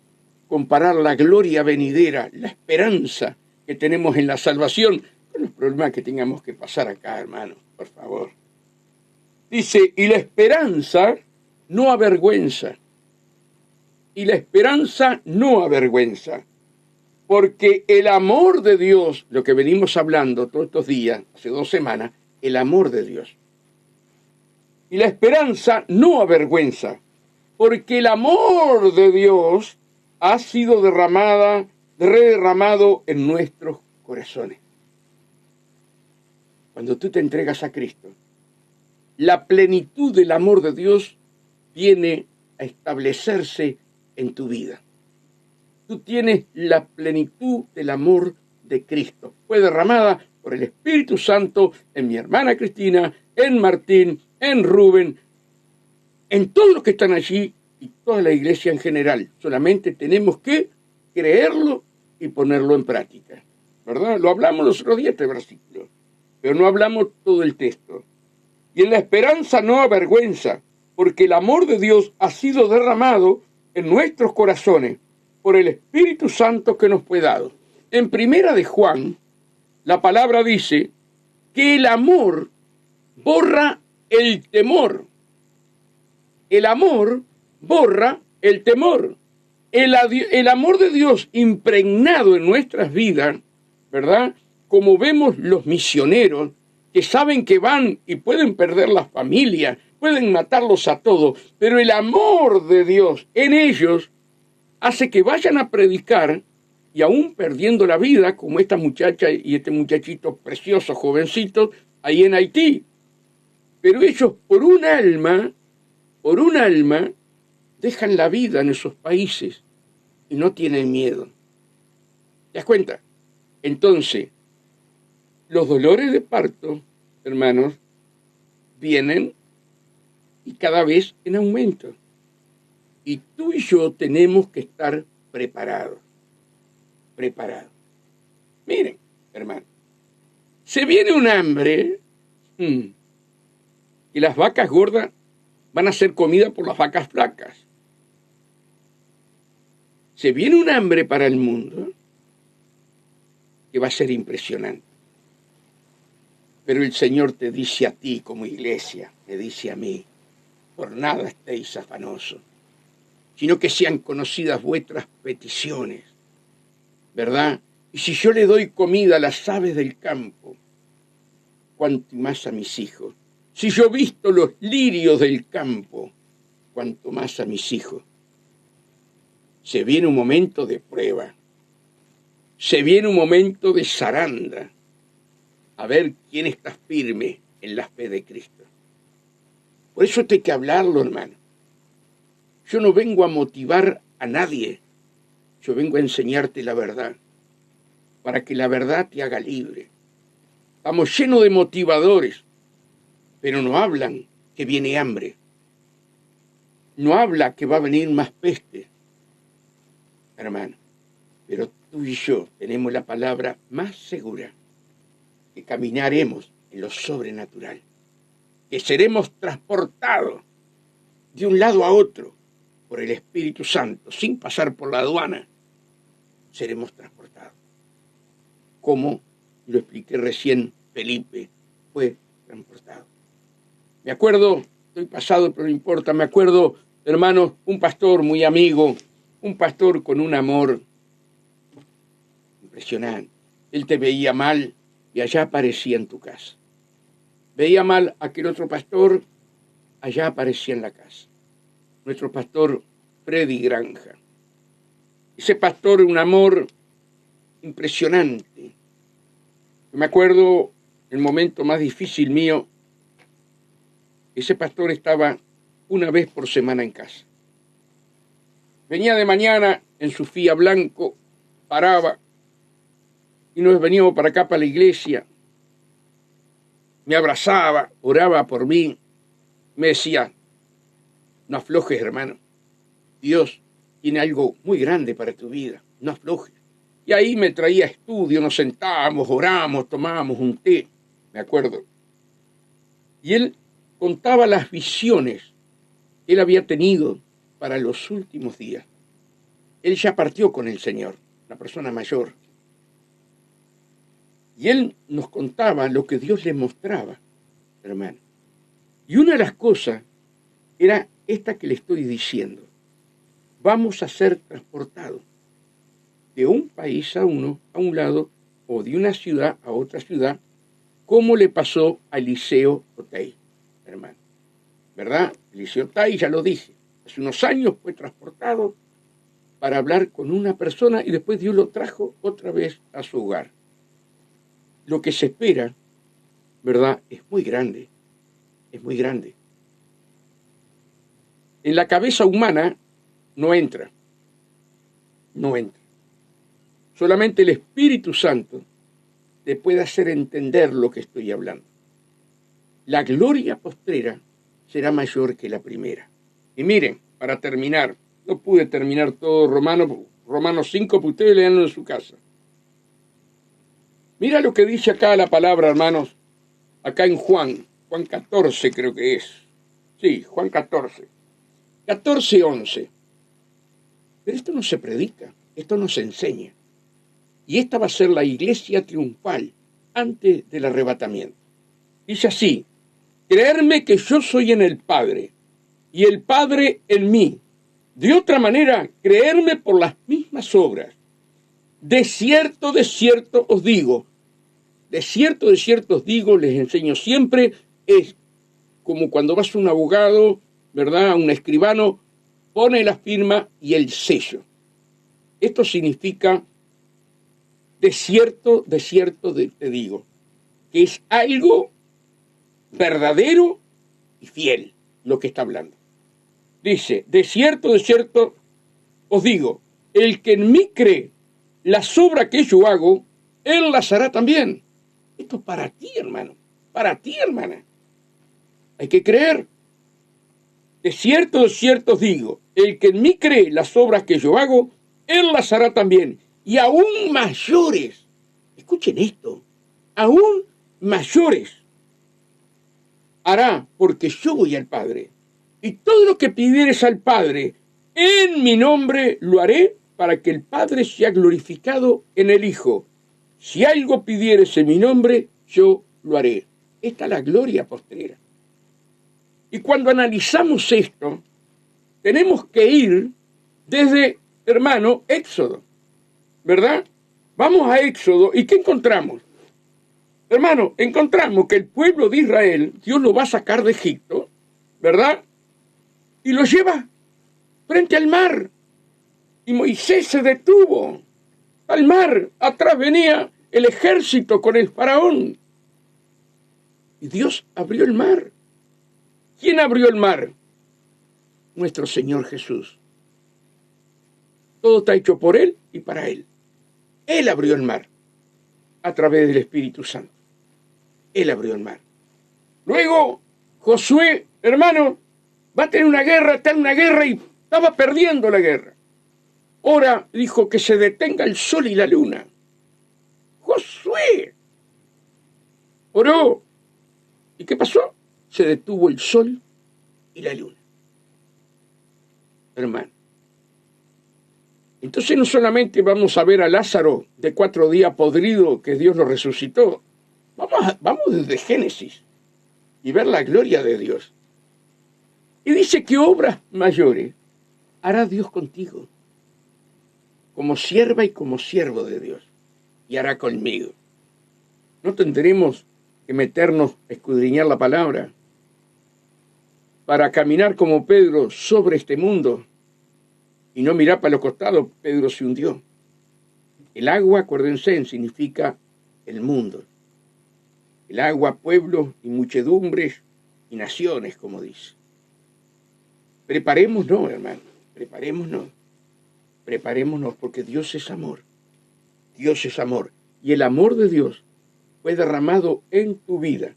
comparar la gloria venidera, la esperanza que tenemos en la salvación con los problemas que tengamos que pasar acá, hermano, por favor. Dice, y la esperanza no avergüenza. Y la esperanza no avergüenza. Porque el amor de Dios, lo que venimos hablando todos estos días, hace 2 semanas, el amor de Dios. Y la esperanza no avergüenza. Porque el amor de Dios ha sido derramado en nuestros corazones. Cuando tú te entregas a Cristo, la plenitud del amor de Dios viene a establecerse en tu vida. Tú tienes la plenitud del amor de Cristo. Fue derramada por el Espíritu Santo en mi hermana Cristina, en Martín, en Rubén, en todos los que están allí y toda la iglesia en general. Solamente tenemos que creerlo y ponerlo en práctica, ¿verdad? Lo hablamos los otros días este versículo, pero no hablamos todo el texto. Y en la esperanza no avergüenza, porque el amor de Dios ha sido derramado en nuestros corazones por el Espíritu Santo que nos fue dado. En Primera de Juan, la palabra dice que el amor borra el temor. El amor borra el temor. El amor de Dios impregnado en nuestras vidas, ¿verdad? Como vemos los misioneros, que saben que van y pueden perder la familia, pueden matarlos a todos, pero el amor de Dios en ellos hace que vayan a predicar y aún perdiendo la vida, como esta muchacha y este muchachito precioso, jovencito, ahí en Haití. Pero ellos por un alma, dejan la vida en esos países y no tienen miedo. ¿Te das cuenta? Entonces, los dolores de parto, hermanos, vienen y cada vez en aumento. Y tú y yo tenemos que estar preparados. Miren, hermano, se viene un hambre y las vacas gordas van a ser comida por las vacas flacas. Se viene un hambre para el mundo que va a ser impresionante. Pero el Señor te dice a ti como iglesia, me dice a mí, por nada estéis afanosos, sino que sean conocidas vuestras peticiones, ¿verdad? Y si yo le doy comida a las aves del campo, cuanto más a mis hijos. Si yo visto los lirios del campo, cuanto más a mis hijos. Se viene un momento de prueba. Se viene un momento de zaranda. A ver quién está firme en la fe de Cristo. Por eso hay que hablarlo, hermano. Yo no vengo a motivar a nadie. Yo vengo a enseñarte la verdad. Para que la verdad te haga libre. Estamos llenos de motivadores. Pero no hablan que viene hambre. No habla que va a venir más peste. Hermano. Pero tú y yo tenemos la palabra más segura. Que caminaremos en lo sobrenatural. Que seremos transportados de un lado a otro por el Espíritu Santo, sin pasar por la aduana. Seremos transportados. Como lo expliqué recién, Felipe fue transportado. Me acuerdo, estoy pasado, pero no importa, me acuerdo, hermano, un pastor muy amigo, un pastor con un amor impresionante. Él te veía mal y allá aparecía en tu casa. Veía mal a aquel otro pastor, allá aparecía en la casa. Nuestro pastor Freddy Granja. Ese pastor, un amor impresionante. Me acuerdo el momento más difícil mío. Ese pastor estaba una vez por semana en casa. Venía de mañana en su Fiat blanco, paraba y nos veníamos para acá, para la iglesia. Me abrazaba, oraba por mí, me decía, no aflojes, hermano. Dios tiene algo muy grande para tu vida, no aflojes. Y ahí me traía estudio, nos sentábamos, orábamos, tomábamos un té, me acuerdo. Y él contaba las visiones que él había tenido para los últimos días. Él ya partió con el Señor, la persona mayor. Y él nos contaba lo que Dios le mostraba, hermano. Y una de las cosas era esta que le estoy diciendo. Vamos a ser transportados de un país a un lado, o de una ciudad a otra ciudad, como le pasó a Eliseo Otay, hermano. ¿Verdad? Eliseo Otay, ya lo dije, hace unos años fue transportado para hablar con una persona y después Dios lo trajo otra vez a su hogar. Lo que se espera, ¿verdad? Es muy grande, es muy grande. En la cabeza humana no entra. Solamente el Espíritu Santo te puede hacer entender lo que estoy hablando. La gloria postrera será mayor que la primera. Y miren, para terminar, no pude terminar todo Romanos 5, porque ustedes leanlo en su casa. Mira lo que dice acá la palabra, hermanos, acá en Juan 14 creo que es. Sí, Juan 14. 14:11. Pero esto no se predica, esto no se enseña. Y esta va a ser la iglesia triunfal antes del arrebatamiento. Dice así, creerme que yo soy en el Padre y el Padre en mí. De otra manera, creerme por las mismas obras. De cierto os digo, de cierto os digo, les enseño siempre, es como cuando vas a un abogado, ¿verdad? A un escribano, pone la firma y el sello. Esto significa, de cierto te digo, que es algo verdadero y fiel lo que está hablando. Dice, de cierto os digo, el que en mí cree las obras que yo hago, él las hará también. Esto es para ti, hermano, para ti, hermana. Hay que creer. De cierto os digo, el que en mí cree las obras que yo hago, él las hará también. Y aún mayores, escuchen esto, aún mayores hará, porque yo voy al Padre. Y todo lo que pidieres al Padre en mi nombre lo haré para que el Padre sea glorificado en el Hijo. Si algo pidieres en mi nombre, yo lo haré. Esta es la gloria postrera. Y cuando analizamos esto, tenemos que ir desde, hermano, Éxodo, ¿verdad? Vamos a Éxodo, ¿y qué encontramos? Hermano, encontramos que el pueblo de Israel, Dios lo va a sacar de Egipto, ¿verdad? Y lo lleva frente al mar. Y Moisés se detuvo al mar. Atrás venía el ejército con el faraón. Y Dios abrió el mar. ¿Quién abrió el mar? Nuestro Señor Jesús. Todo está hecho por Él y para Él. Él abrió el mar a través del Espíritu Santo. Él abrió el mar. Luego, Josué, hermano, va a tener una guerra, está en una guerra y estaba perdiendo la guerra. Ahora dijo que se detenga el sol y la luna. Josué oró. ¿Y qué pasó? Se detuvo el sol y la luna. Hermano. Entonces no solamente vamos a ver a Lázaro de 4 días podrido que Dios lo resucitó. Vamos desde Génesis y ver la gloria de Dios. Y dice que obras mayores hará Dios contigo, como sierva y como siervo de Dios, y hará conmigo. No tendremos que meternos a escudriñar la palabra para caminar como Pedro sobre este mundo y no mirar para los costados. Pedro se hundió. El agua, acuérdense, significa el mundo. El agua, pueblos y muchedumbres y naciones, como dice. Preparémonos, hermano, preparémonos, porque Dios es amor. Dios es amor. Y el amor de Dios fue derramado en tu vida.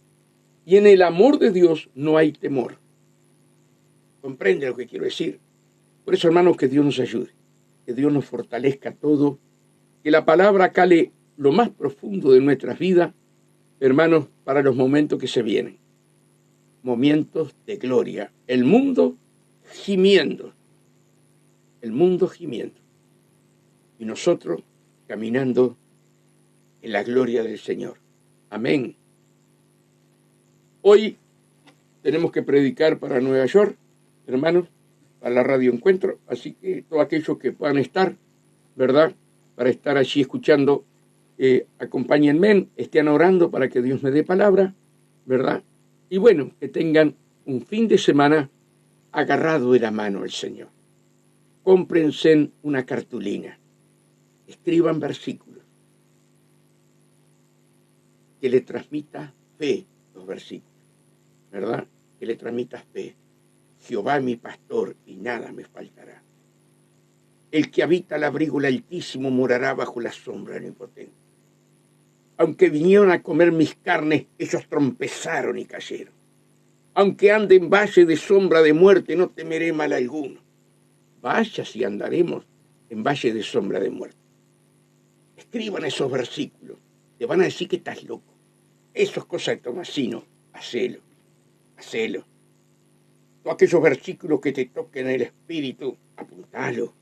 Y en el amor de Dios no hay temor. ¿Comprende lo que quiero decir? Por eso, hermanos, que Dios nos ayude, que Dios nos fortalezca todo, que la palabra cale lo más profundo de nuestras vidas, hermanos, para los momentos que se vienen. Momentos de gloria. El mundo gimiendo. El mundo gimiendo. Y nosotros caminando en la gloria del Señor. Amén. Hoy tenemos que predicar para Nueva York, hermanos, para la Radio Encuentro, así que todos aquellos que puedan estar, ¿verdad?, para estar allí escuchando, acompáñenme, estén orando para que Dios me dé palabra, ¿verdad? Y bueno, que tengan un fin de semana agarrado de la mano al Señor. Cómprense una cartulina, escriban versículos, que le transmita fe los versículos, ¿verdad? Que le transmita fe. Jehová mi pastor y nada me faltará. El que habita al abrigo del Altísimo morará bajo la sombra del Omnipotente. Aunque vinieron a comer mis carnes, ellos trompezaron y cayeron. Aunque ande en valle de sombra de muerte, no temeré mal alguno. Vaya si andaremos en valle de sombra de muerte. Escriban esos versículos. Te van a decir que estás loco. Eso es cosa de Tomasino. Hacelo. Todos aquellos versículos que te toquen el espíritu, apuntalo.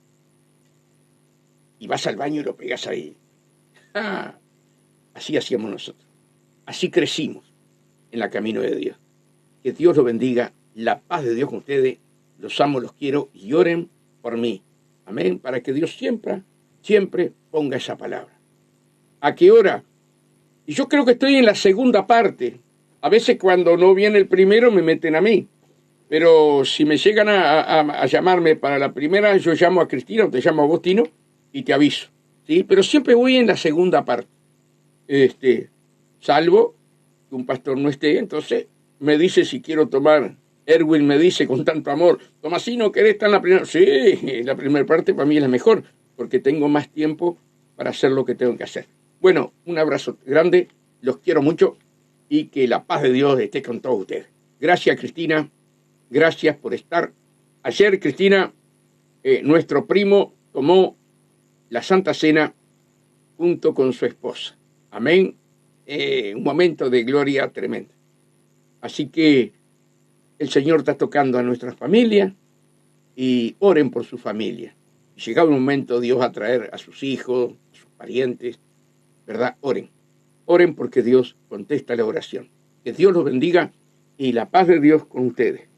Y vas al baño y lo pegas ahí. Así hacíamos nosotros. Así crecimos en la camino de Dios. Que Dios los bendiga. La paz de Dios con ustedes. Los amo, los quiero y oren por mí. Amén. Para que Dios siempre ponga esa palabra. ¿A qué hora? Y yo creo que estoy en la segunda parte. A veces cuando no viene el primero me meten a mí. Pero si me llegan a llamarme para la primera, yo llamo a Cristina o te llamo a vos, Tino, y te aviso, ¿sí? Pero siempre voy en la segunda parte. Salvo que un pastor no esté, entonces me dice si quiero tomar. Erwin me dice con tanto amor, Tomasino, ¿querés estar en la primera? Sí, la primera parte para mí es la mejor, porque tengo más tiempo para hacer lo que tengo que hacer. Bueno, un abrazo grande, los quiero mucho y que la paz de Dios esté con todos ustedes. Gracias, Cristina. Gracias por estar. Ayer, Cristina, nuestro primo tomó la Santa Cena junto con su esposa. Amén. Un momento de gloria tremenda. Así que el Señor está tocando a nuestra familia y oren por su familia. Llegado el momento, Dios va a traer a sus hijos, a sus parientes, ¿verdad? Oren. Oren porque Dios contesta la oración. Que Dios los bendiga y la paz de Dios con ustedes.